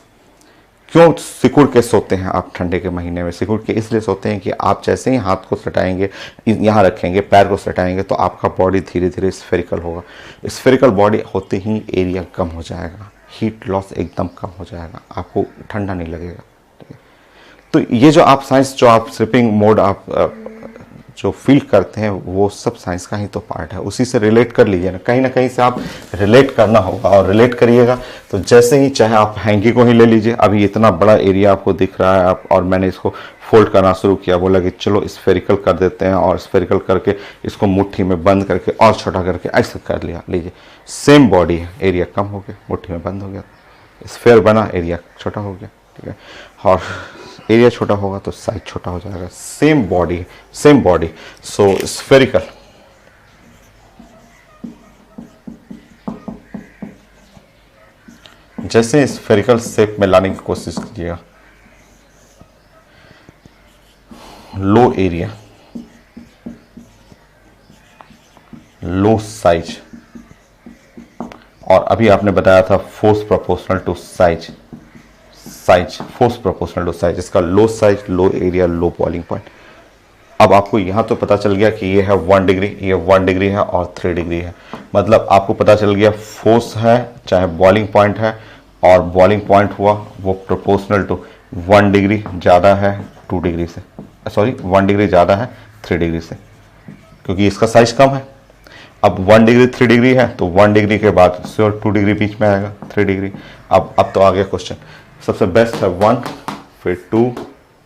क्यों सिकुड़ के सोते हैं आप ठंडे के महीने में? सिकुड़ के इसलिए सोते हैं कि आप जैसे ही हाथ को सटाएंगे, यहाँ रखेंगे, पैर को सटाएंगे, तो आपका बॉडी धीरे धीरे स्फेरिकल होगा। स्फेरिकल बॉडी होते ही एरिया कम हो जाएगा, हीट लॉस एकदम कम हो जाएगा, आपको ठंडा नहीं लगेगा। तो ये जो आप साइंस, जो आप स्लीपिंग मोड आप जो फील करते हैं, वो सब साइंस का ही तो पार्ट है। उसी से रिलेट कर लीजिए ना कहीं से आप रिलेट करना होगा, और रिलेट करिएगा तो जैसे ही, चाहे आप हैंकी को ही ले लीजिए, अभी इतना बड़ा एरिया आपको दिख रहा है, आप, और मैंने इसको फोल्ड करना शुरू किया, बोला कि चलो स्फेरिकल कर देते हैं, और स्फेरिकल करके इसको मुट्ठी में बंद करके और छोटा करके ऐसे कर लिया, लीजिए सेम बॉडी है, एरिया कम हो गया, मुट्ठी में बंद हो गया, स्फेयर बना, एरिया छोटा हो गया, ठीक है। और एरिया छोटा होगा तो साइज छोटा हो जाएगा, सेम बॉडी, सो स्फेरिकल। जैसे स्फेरिकल शेप में लाने की कोशिश कीजिएगा, लो एरिया, लो साइज, और अभी आपने बताया था force proportional to size, force proportional to size, इसका low size, low area, low boiling point. अब आपको यहां तो पता चल गया कि ये है 1 डिग्री, ये 1 डिग्री है और 3 डिग्री है, मतलब आपको पता चल गया फोर्स है चाहे बॉइलिंग पॉइंट है, और बॉइलिंग पॉइंट हुआ वो प्रोपोर्शनल टू 1 डिग्री ज़्यादा है 2 डिग्री से, सॉरी 1 डिग्री ज़्यादा है 3 डिग्री से, क्योंकि इसका साइज कम है। अब 1 डिग्री 3 डिग्री है, तो 1 डिग्री के बाद श्योर 2 डिग्री बीच में आएगा, 3 डिग्री। अब तो आ गया क्वेश्चन, सबसे बेस्ट है 1, फिर 2,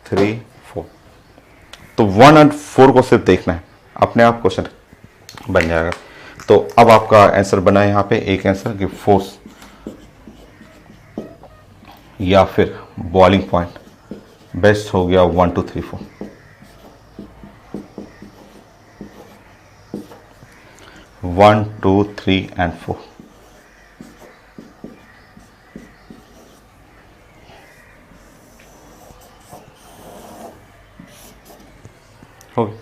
3, 4, तो 1 और 4 को सिर्फ देखना है, अपने आप क्वेश्चन बन जाएगा। तो अब आपका आंसर बना है यहाँ पे एक आंसर कि फोर्स या फिर बॉइलिंग पॉइंट बेस्ट हो गया 1, 2, 3, 4। 1, 2, 3 and 4। हो गया।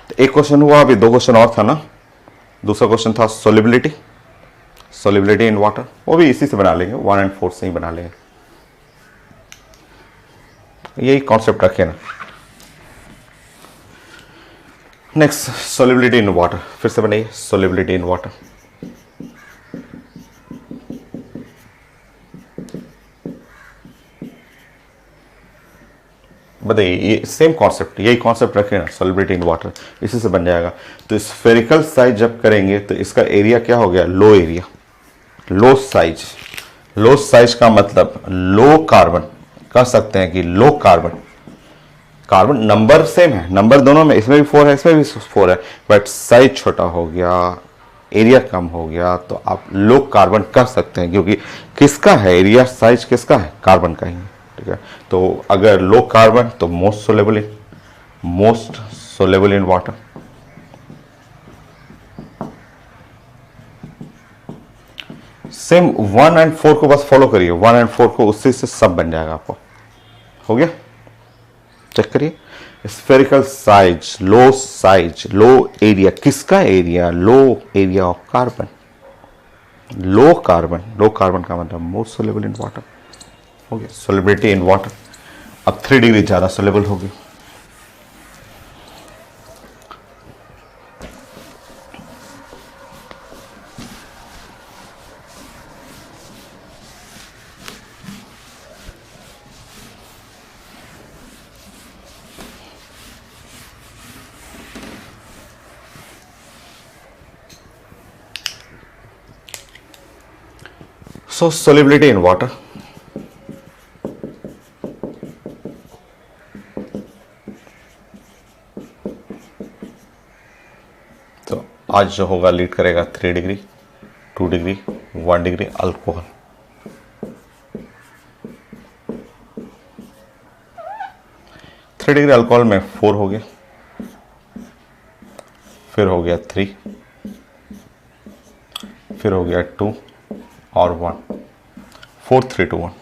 तो एक क्वेश्चन हुआ, अभी 2 क्वेश्चन और था ना। दूसरा क्वेश्चन था सोलिबिलिटी इन वाटर, वो भी इसी से बना लेंगे, 1 and 4 से ही बना लेंगे, यही कॉन्सेप्ट रखे ना। नेक्स्ट सोलिबिलिटी इन वाटर, फिर से बनाइए सोलिबिलिटी इन वाटर। बताइए, ये सेम कॉन्सेप्ट, यही कॉन्सेप्ट रखें ना, सोलिबिलिटी इन वाटर, इसी से बन जाएगा। तो स्फेरिकल साइज जब करेंगे तो इसका एरिया क्या हो गया, लो एरिया, लो साइज का मतलब लो कार्बन, कह सकते हैं कि लो कार्बन नंबर सेम है, नंबर दोनों में, इसमें भी 4 है, इसमें भी 4 है, बट साइज छोटा हो गया, एरिया कम हो गया, तो आप लो कार्बन कह सकते हैं, क्योंकि किसका है एरिया, साइज किसका है, कार्बन का ही है, ठीक है। तो अगर लो कार्बन तो most soluble in water. Same 1 and 4 को बस फॉलो करिए, 1 and 4 को, उससे से सब बन जाएगा आपको। हो गया, चेक करिए, स्फेरिकल साइज, लो एरिया, किसका area, low area of carbon, low carbon का मतलब मोस्ट सोलेबल इन वाटर। हो गया सोलिबिलिटी इन वाटर। अब 3 डिग्री ज्यादा सोलेबल होगी, so solubility in water, तो आज जो होगा लीड करेगा 3 degree, 2 degree, 1 degree alcohol. Three degree alcohol में 4 हो गया, फिर हो गया 3, फिर हो गया 2 और 1, 4, 3, 2, 1,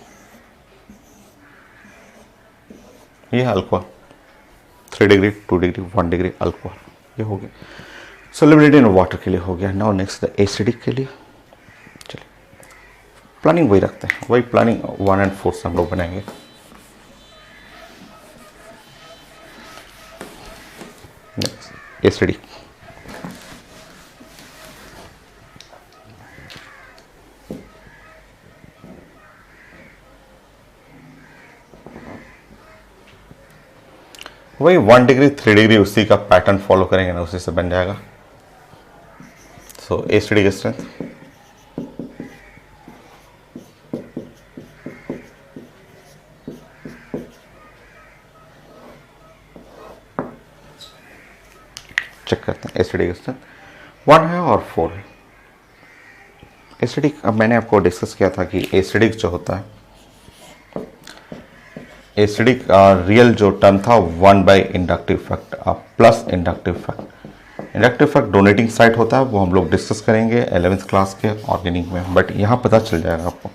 ये है alcohol. 3 degree, 2 degree, 1 degree alcohol, ये हो गया सोलिबिलिटी इन वाटर के लिए हो गया। नाउ नेक्स्ट एसिडिक के लिए, प्लानिंग वही रखते हैं, वही प्लानिंग 1 and 4 से हम लोग बनाएंगे। एसडी वही 1 डिग्री 3 डिग्री उसी का पैटर्न फॉलो करेंगे ना, उसी से बन जाएगा। सो एसडी की स्ट्रेंथ चेक करते हैं। एसडी की स्ट्रेंथ 1 है और 4 है। एसडी अब मैंने आपको डिस्कस किया था कि एसडी जो होता है, एसडी का रियल जो टर्म था 1 by inductive fact plus inductive fact. Inductive fact donating site होता है, वो हम लोग डिस्कस करेंगे 11th क्लास के ऑर्गेनिक में, बट यहाँ पता चल जाएगा आपको।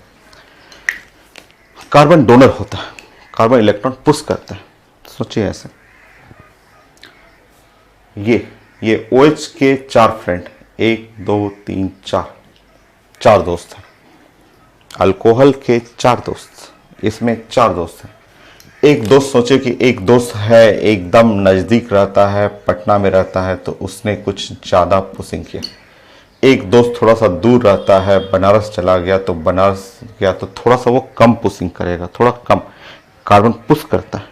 कार्बन डोनर होता है, कार्बन इलेक्ट्रॉन पुश करता है। सोचिए ऐसे, ये OH के 4 फ्रेंड, 1 2 3 4 दोस्त हैं। अल्कोहल के 4 दोस्त, इसमें 4 दोस्त हैं। एक दोस्त, सोचे कि एक दोस्त है एकदम नज़दीक रहता है, पटना में रहता है, तो उसने कुछ ज़्यादा पुशिंग किया। एक दोस्त थोड़ा सा दूर रहता है, बनारस चला गया, तो बनारस गया तो थोड़ा सा वो कम पुशिंग करेगा, थोड़ा कम कार्बन पुश करता है।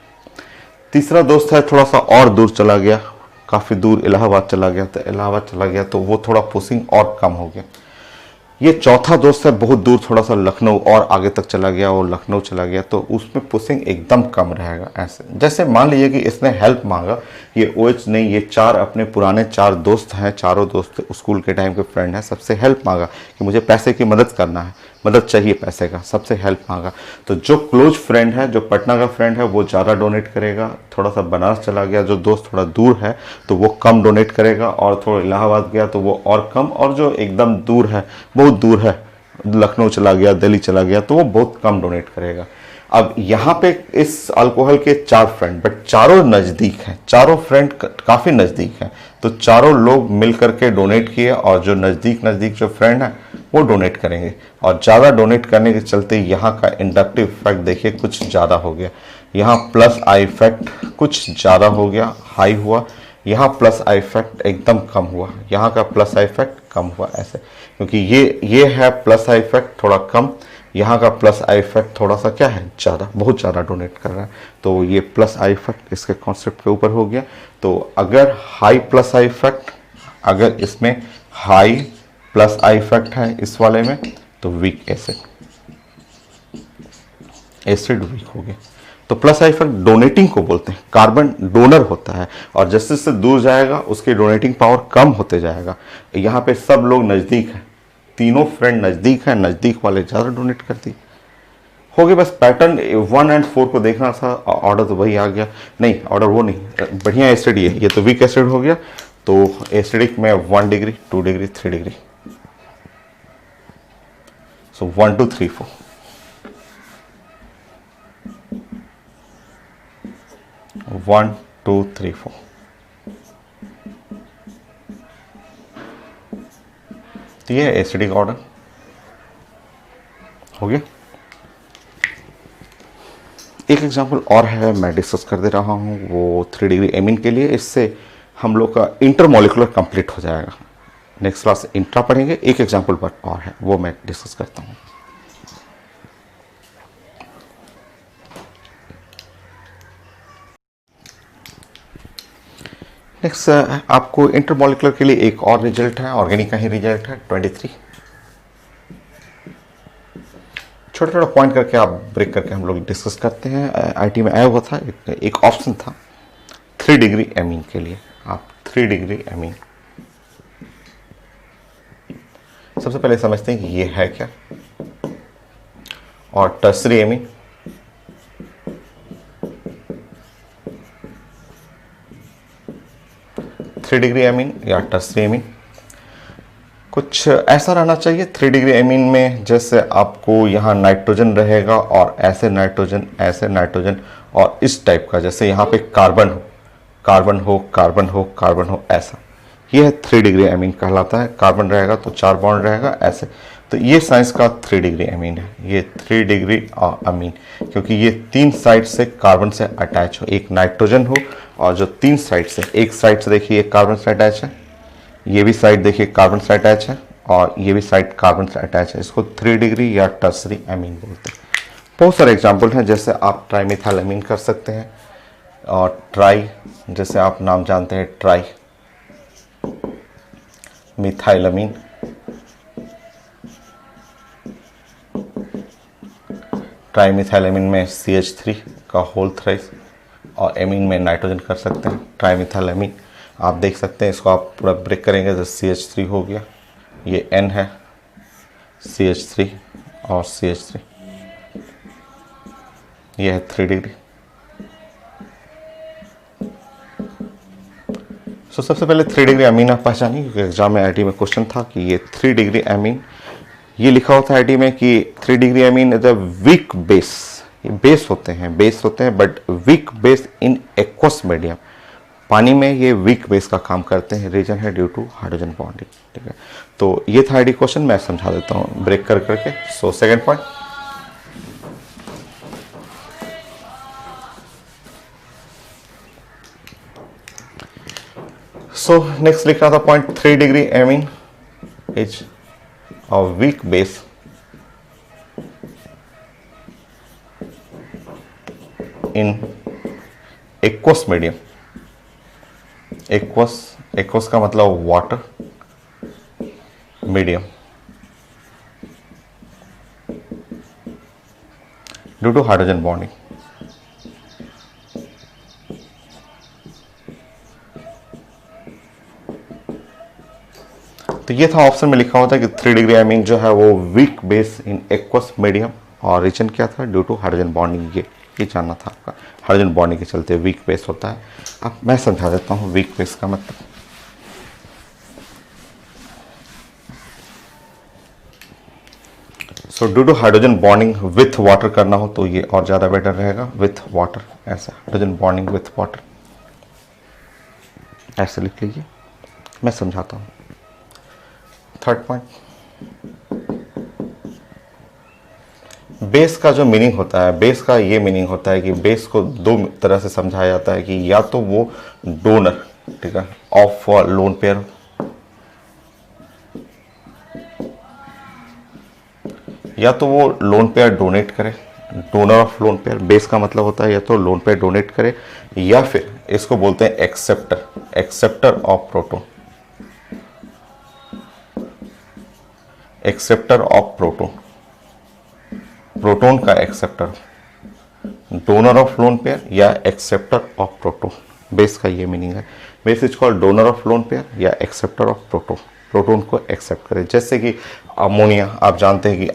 तीसरा दोस्त है थोड़ा सा और दूर चला गया, काफ़ी दूर इलाहाबाद चला गया, तो इलाहाबाद चला गया तो वो थोड़ा पुशिंग और कम हो गया। ये चौथा दोस्त है बहुत दूर, थोड़ा सा लखनऊ और आगे तक चला गया और लखनऊ चला गया, तो उसमें पुशिंग एकदम कम रहेगा। ऐसे जैसे मान लीजिए कि इसने हेल्प मांगा, ये OH नहीं, ये 4 अपने पुराने 4 दोस्त हैं, चारों दोस्त स्कूल के टाइम के फ्रेंड हैं, सबसे हेल्प मांगा कि मुझे पैसे की मदद करना है, मदद चाहिए पैसे का, सबसे हेल्प मांगा। तो जो क्लोज फ्रेंड है, जो पटना का फ्रेंड है, वो ज़्यादा डोनेट करेगा। थोड़ा सा बनारस चला गया, जो दोस्त थोड़ा दूर है तो वो कम डोनेट करेगा, और थोड़ा इलाहाबाद गया तो वो और कम, और जो एकदम दूर है, बहुत दूर है, लखनऊ चला गया, दिल्ली चला गया, तो वो बहुत कम डोनेट करेगा। अब यहाँ पे इस अल्कोहल के 4 फ्रेंड, बट चारों नज़दीक हैं, चारों फ्रेंड काफ़ी नज़दीक हैं, तो चारों लोग मिल करके डोनेट किए, और जो नज़दीक जो फ्रेंड है वो डोनेट करेंगे। और ज़्यादा डोनेट करने के चलते यहाँ का इंडक्टिव इफेक्ट देखिए कुछ ज़्यादा हो गया। यहाँ प्लस आई इफेक्ट कुछ ज़्यादा हो गया, हाई हुआ। यहाँ प्लस आई इफेक्ट एकदम कम हुआ, यहाँ का प्लस आई इफेक्ट कम हुआ। ऐसे क्योंकि ये है प्लस आई इफेक्ट थोड़ा कम, यहाँ का प्लस आई इफेक्ट थोड़ा सा क्या है, ज़्यादा, बहुत ज़्यादा डोनेट कर रहा है, तो ये प्लस आई इफेक्ट इसके कॉन्सेप्ट के ऊपर हो गया। तो अगर हाई प्लस आई इफेक्ट, अगर इसमें हाई प्लस आई इफेक्ट है इस वाले में, तो वीक एसिड वीक हो गया। तो प्लस आई इफेक्ट डोनेटिंग को बोलते हैं, कार्बन डोनर होता है, और जैसे जैसे दूर जाएगा उसकी डोनेटिंग पावर कम होते जाएगा। यहाँ पे सब लोग नज़दीक हैं, तीनों फ्रेंड नज़दीक हैं, नज़दीक वाले ज़्यादा डोनेट करती हो गए। बस पैटर्न 1 and 4 को देखना था, ऑर्डर तो वही आ गया। नहीं, ऑर्डर वो नहीं, बढ़िया एसिड ये तो वीक एसिड हो गया। तो एसिडिक में 1 डिग्री 2 डिग्री 3 डिग्री, सो 1 2 3 4, 1 2 3 4। तो ये एसिडिक ऑर्डर हो गया। एक एग्जांपल और है, मैं डिस्कस कर दे रहा हूँ, वो 3 डिग्री एमीन के लिए। इससे हम लोग का इंटरमोलिकुलर कंप्लीट हो जाएगा। नेक्स्ट क्लास इंट्रा पढ़ेंगे। एक एग्जांपल पर और है, वो मैं डिस्कस करता हूँ। नेक्स्ट आपको इंटरमोलिकुलर के लिए एक और रिजल्ट है, ऑर्गेनिक का ही रिजल्ट है 23। छोटा छोटा पॉइंट करके आप ब्रेक करके हम लोग डिस्कस करते हैं। आईटी में आया हुआ था, एक ऑप्शन था 3 डिग्री एमीन के लिए। आप 3 डिग्री एमीन सबसे पहले समझते हैं कि ये है क्या, और tertiary amine, three degree amine या टर्सरी एमीन कुछ ऐसा रहना चाहिए। 3 डिग्री एमीन में जैसे आपको यहाँ नाइट्रोजन रहेगा, और ऐसे नाइट्रोजन और इस टाइप का, जैसे यहाँ पे कार्बन हो कार्बन हो कार्बन हो कार्बन हो, ऐसा ये है 3 डिग्री एमीन कहलाता है। कार्बन रहेगा तो 4 बॉन्ड रहेगा ऐसे, तो ये साइंस का 3 डिग्री अमीन है, ये 3 डिग्री अमीन, क्योंकि ये 3 साइड से कार्बन से अटैच हो, एक नाइट्रोजन हो और जो 3 साइड से, एक साइड से देखिए कार्बन से अटैच है, ये भी साइड देखिए कार्बन से अटैच है और ये भी साइड कार्बन से अटैच है, इसको 3 डिग्री या टर्सरी अमीन बोलते हैं। बहुत सारे एग्जाम्पल हैं, जैसे आप ट्राईमिथाइलअमीन कर सकते हैं और ट्राई, जैसे आप नाम जानते हैं ट्राई मिथाइलअमीन, ट्राईमिथाइलअमीन में CH3 का होल थ्राइस और एमीन में नाइट्रोजन कर सकते हैं। ट्राईमिथाइलअमीन आप देख सकते हैं, इसको आप पूरा ब्रेक करेंगे तो CH3 हो गया, ये N है, CH3 और CH3, ये है 3 डिग्री। सो सबसे पहले 3 डिग्री अमीन आप पहचानिए, क्योंकि एग्जाम में आईटी में क्वेश्चन था कि ये 3 डिग्री अमीन, ये लिखा होता है आईटी में कि 3 degree amine is a weak base, ये बेस होते हैं but week base in aqueous medium, पानी में ये वीक बेस का काम करते हैं, रीजन है ड्यू टू हाइड्रोजन बॉन्डिंग। ठीक है, तो ये था आईडी क्वेश्चन, मैं समझा देता हूँ ब्रेक कर करके। So second point, so next लिख रहा था point 3 degree amine is a weak base in aqueous medium. Aqueous का मतलब water medium, due to hydrogen bonding. तो ये था ऑप्शन में लिखा होता है कि 3 डिग्री अमीन जो है वो week base in aqueous medium, और रीजन क्या था, ड्यू टू हाइड्रोजन बॉन्डिंग। ये जानना था आपका, हाइड्रोजन बॉन्डिंग के चलते वीक बेस होता है। अब मैं समझा देता हूँ वीक बेस का मतलब। So due to hydrogen bonding with water करना हो तो ये और ज़्यादा बेटर रहेगा, विथ वाटर, ऐसा हाइड्रोजन बॉन्डिंग विथ वाटर, ऐसे लिख लीजिए, मैं समझाता हूँ। थर्ड पॉइंट, बेस का जो मीनिंग होता है, बेस का ये मीनिंग होता है कि बेस को दो तरह से समझाया जाता है कि या तो वो डोनर, ठीक है, ऑफ लोन पेयर, या तो वो लोन पेयर डोनेट करे, donor of lone pair, base का मतलब होता है या तो लोन पेयर डोनेट करे, या फिर इसको बोलते हैं acceptor, acceptor of proton, acceptor of proton, proton का acceptor, donor of lone pair या एक्सेप्टर ऑफ प्रोटोन, बेस का ये मीनिंग है। Base is called donor of lone pair या एक्सेप्टर ऑफ प्रोटोन, प्रोटोन को एक्सेप्ट करे। जैसे कि अमोनिया, आप जानते हैं कि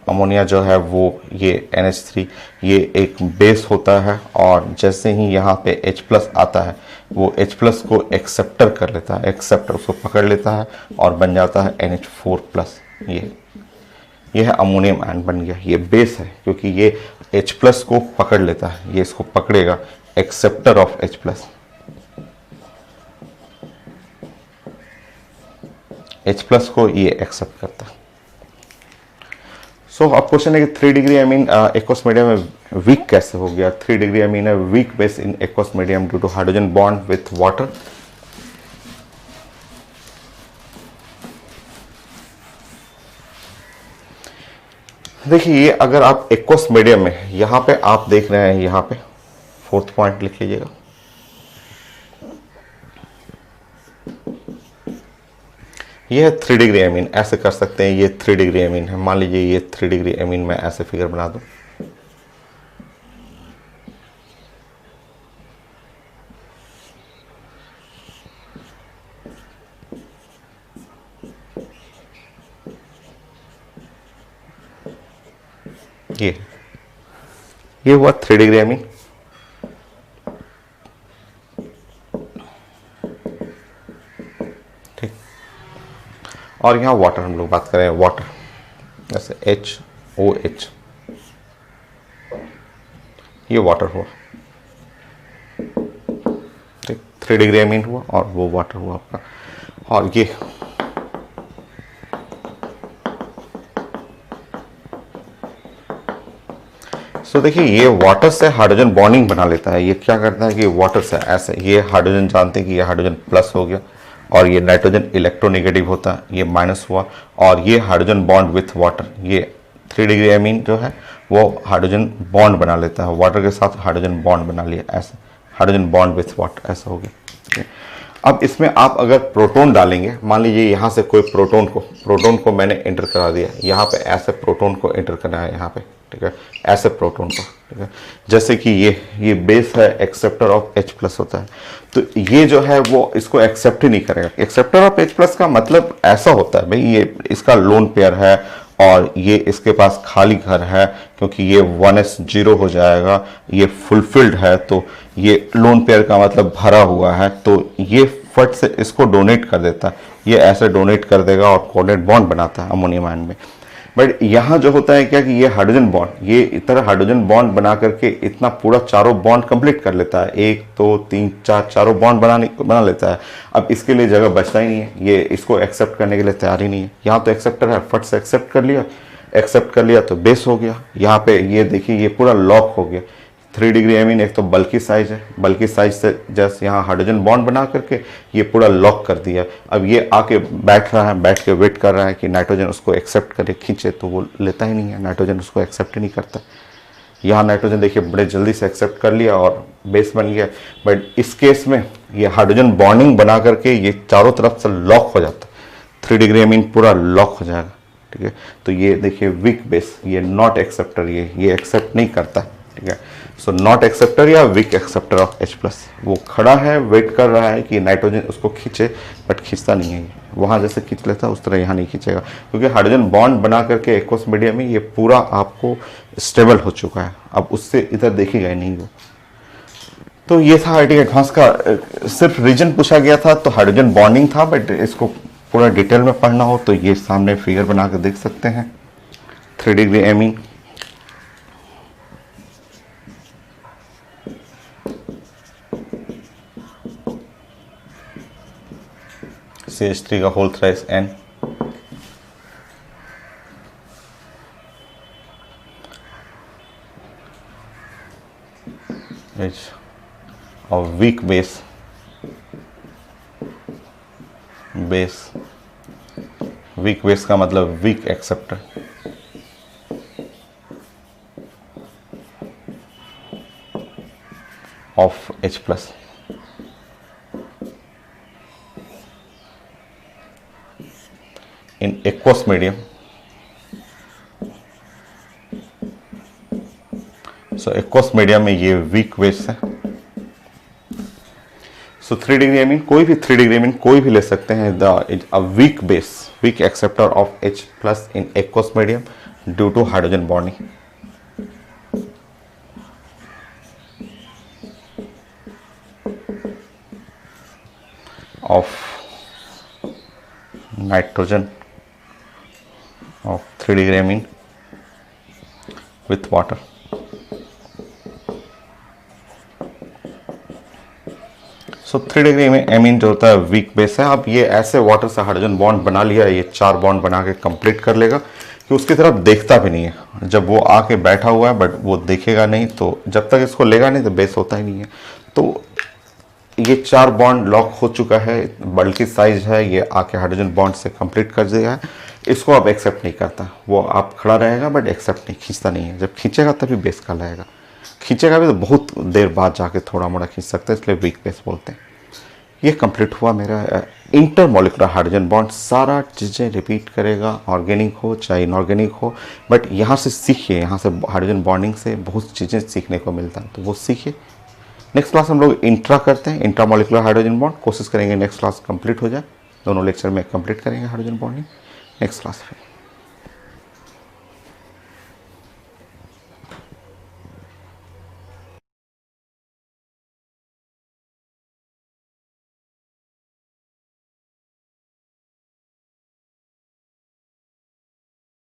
अमोनिया जो है वो ये NH3 ये एक बेस होता है, और जैसे ही यहाँ पे H+ आता है वो H+ को एक्सेप्टर कर लेता है, एक्सेप्टर उसको पकड़ लेता है और बन जाता है NH4+। ये है अमोनियम आयन बन गया, ये बेस है क्योंकि ये H+ को पकड़ लेता है, ये इसको पकड़ेगा, एक्सेप्टर ऑफ H+, H+ को ये एक्सेप्ट करता है। सो अब क्वेश्चन है कि 3 डिग्री अमीन एक्वस मीडियम में वीक कैसे हो गया। 3 डिग्री अमीन है weak base in aqueous medium due to hydrogen bond with water. देखिए ये अगर आप एक्वस मीडियम में, यहाँ पे आप देख रहे हैं, यहाँ पे 4th पॉइंट लिख लीजिएगा, ये है 3 डिग्री अमीन, ऐसे कर सकते हैं, ये 3 डिग्री अमीन है, मान लीजिए ये 3 डिग्री अमीन में ऐसे फिगर बना दूं, ये हुआ 3 डिग्री अमीन। ठीक, और यहाँ वाटर हम लोग बात करें, वाटर जैसे HOH, ये वाटर हुआ, ठीक, 3 डिग्री अमीन हुआ और वो वाटर हुआ आपका। और सो देखिए ये वाटर से हाइड्रोजन बॉन्डिंग बना लेता है। ये क्या करता है कि वाटर से ऐसे, ये हाइड्रोजन जानते हैं कि ये हाइड्रोजन प्लस हो गया और ये नाइट्रोजन इलेक्ट्रोनेगेटिव होता है, ये माइनस हुआ, और ये हाइड्रोजन बॉन्ड विथ वाटर, ये 3 डिग्री एमीन जो है वो हाइड्रोजन बॉन्ड बना लेता है, वाटर के साथ हाइड्रोजन बॉन्ड बना लिया, ऐसे हाइड्रोजन बॉन्ड विथ वाटर ऐसा हो गया, ठीक है। अब इसमें आप अगर प्रोटॉन डालेंगे, मान लीजिए यहाँ से कोई प्रोटॉन को मैंने एंटर करा दिया, यहाँ पे ऐसे प्रोटॉन को एंटर करना है यहाँ पे, ठीक है, ऐसे प्रोटॉन को, ठीक है। जैसे कि ये बेस है, एक्सेप्टर ऑफ H प्लस होता है, तो ये जो है वो इसको एक्सेप्ट ही नहीं करेगा। एक्सेप्टर ऑफ H प्लस का मतलब ऐसा होता है भाई, ये इसका लोन पेयर है और ये इसके पास खाली घर है, क्योंकि ये 1s 0 हो जाएगा, ये फुलफिल्ड है, तो ये लोन पेयर का मतलब भरा हुआ है, तो ये फट से इसको डोनेट कर देता है, ये ऐसे डोनेट कर देगा और कोऑर्डिनेट बॉन्ड बनाता है अमोनियम आयन में। बट यहाँ जो होता है क्या कि ये हाइड्रोजन बॉन्ड, ये इतना हाइड्रोजन बॉन्ड बना करके इतना पूरा चारों बॉन्ड कंप्लीट कर लेता है, 1 2 3 4 चारों बॉन्ड बना लेता है। अब इसके लिए जगह बचता ही नहीं है, ये इसको एक्सेप्ट करने के लिए तैयार ही नहीं है। यहाँ तो एक्सेप्टर है, फट से एक्सेप्ट कर लिया तो बेस हो गया। यहाँ पे ये देखिए ये पूरा लॉक हो गया। 3 डिग्री एमीन एक तो बल्कि साइज है, बल्कि साइज से जस्ट यहाँ हाइड्रोजन बॉन्ड बना करके ये पूरा लॉक कर दिया। अब ये आके बैठ रहा है, बैठ के वेट कर रहा है कि नाइट्रोजन उसको एक्सेप्ट करे, खींचे, तो वो लेता ही नहीं है, नाइट्रोजन उसको एक्सेप्ट ही नहीं करता। यहाँ नाइट्रोजन देखिए बड़े जल्दी से एक्सेप्ट कर लिया और बेस बन गया। बट इस केस में ये हाइड्रोजन बॉन्डिंग बना करके ये चारों तरफ से लॉक हो जाता है, 3 डिग्री एमीन पूरा लॉक हो जाएगा, ठीक है। तो ये देखिए वीक बेस, ये नॉट एक्सेप्टर, ये एक्सेप्ट नहीं करता, ठीक है। सो नॉट एक्सेप्टर या weak acceptor of H plus, वो खड़ा है, वेट कर रहा है कि नाइट्रोजन उसको खींचे, बट खींचता नहीं है। ये वहाँ जैसे खींच लेता है उस तरह यहाँ नहीं खींचेगा, क्योंकि हाइड्रोजन बॉन्ड बना करके एक्वस मीडियम में ये पूरा आपको स्टेबल हो चुका है, अब उससे इधर देखेगा ही नहीं वो। तो ये था आईटी एडवांस का, सिर्फ रीजन पूछा गया था तो हाइड्रोजन बॉन्डिंग था, बट इसको पूरा डिटेल में पढ़ना हो तो ये सामने फिगर बना कर देख सकते हैं। 3 डिग्री एमीन, CH3 का होल थ्राइस N, और वीक बेस वीक बेस का मतलब weak acceptor, of H plus. In aqueous medium, so aqueous medium में ये वीक बेस है। सो 3 डिग्री एमीन, कोई भी 3 डिग्री एमीन कोई भी ले सकते हैं, the weak base, weak acceptor of H plus in aqueous medium due to hydrogen bonding. Of nitrogen of 3 degree amine with water। So 3 degree में एमीन जो होता है वीक बेस है। अब ये ऐसे वाटर से हाइड्रोजन बॉन्ड बना लिया, ये 4 बॉन्ड बना के कंप्लीट कर लेगा कि उसकी तरफ देखता भी नहीं है। जब वो आके बैठा हुआ है बट वो देखेगा नहीं, तो जब तक इसको लेगा नहीं तो बेस होता ही नहीं है। तो ये 4 बॉन्ड लॉक हो चुका है, बल्कि साइज है, ये आके हाइड्रोजन बॉन्ड से कंप्लीट कर दिया है। इसको अब एक्सेप्ट नहीं करता, वो आप खड़ा रहेगा बट एक्सेप्ट नहीं, खींचता नहीं है। जब खींचेगा तभी बेस का लाएगा, खींचेगा भी तो बहुत देर बाद जाके थोड़ा मोड़ा खींच सकते हैं, इसलिए वीक बेस बोलते हैं। ये कंप्लीट हुआ मेरा इंटरमॉलिक्यूलर हाइड्रोजन बॉन्ड। सारा चीज़ें रिपीट करेगा, ऑर्गेनिक हो चाहे इनऑर्गेनिक हो, बट यहाँ से सीखिए, यहाँ से हाइड्रोजन बॉन्डिंग से बहुत चीज़ें सीखने को मिलता है, तो वो सीखिए। नेक्स्ट क्लास हम लोग इंट्रा करते हैं, इंट्रामॉलिक्यूलर हाइड्रोजन बॉन्ड। कोशिश करेंगे नेक्स्ट क्लास कंप्लीट हो जाए, दोनों लेक्चर में कंप्लीट करेंगे हाइड्रोजन बॉन्डिंग नेक्स्ट क्लास में।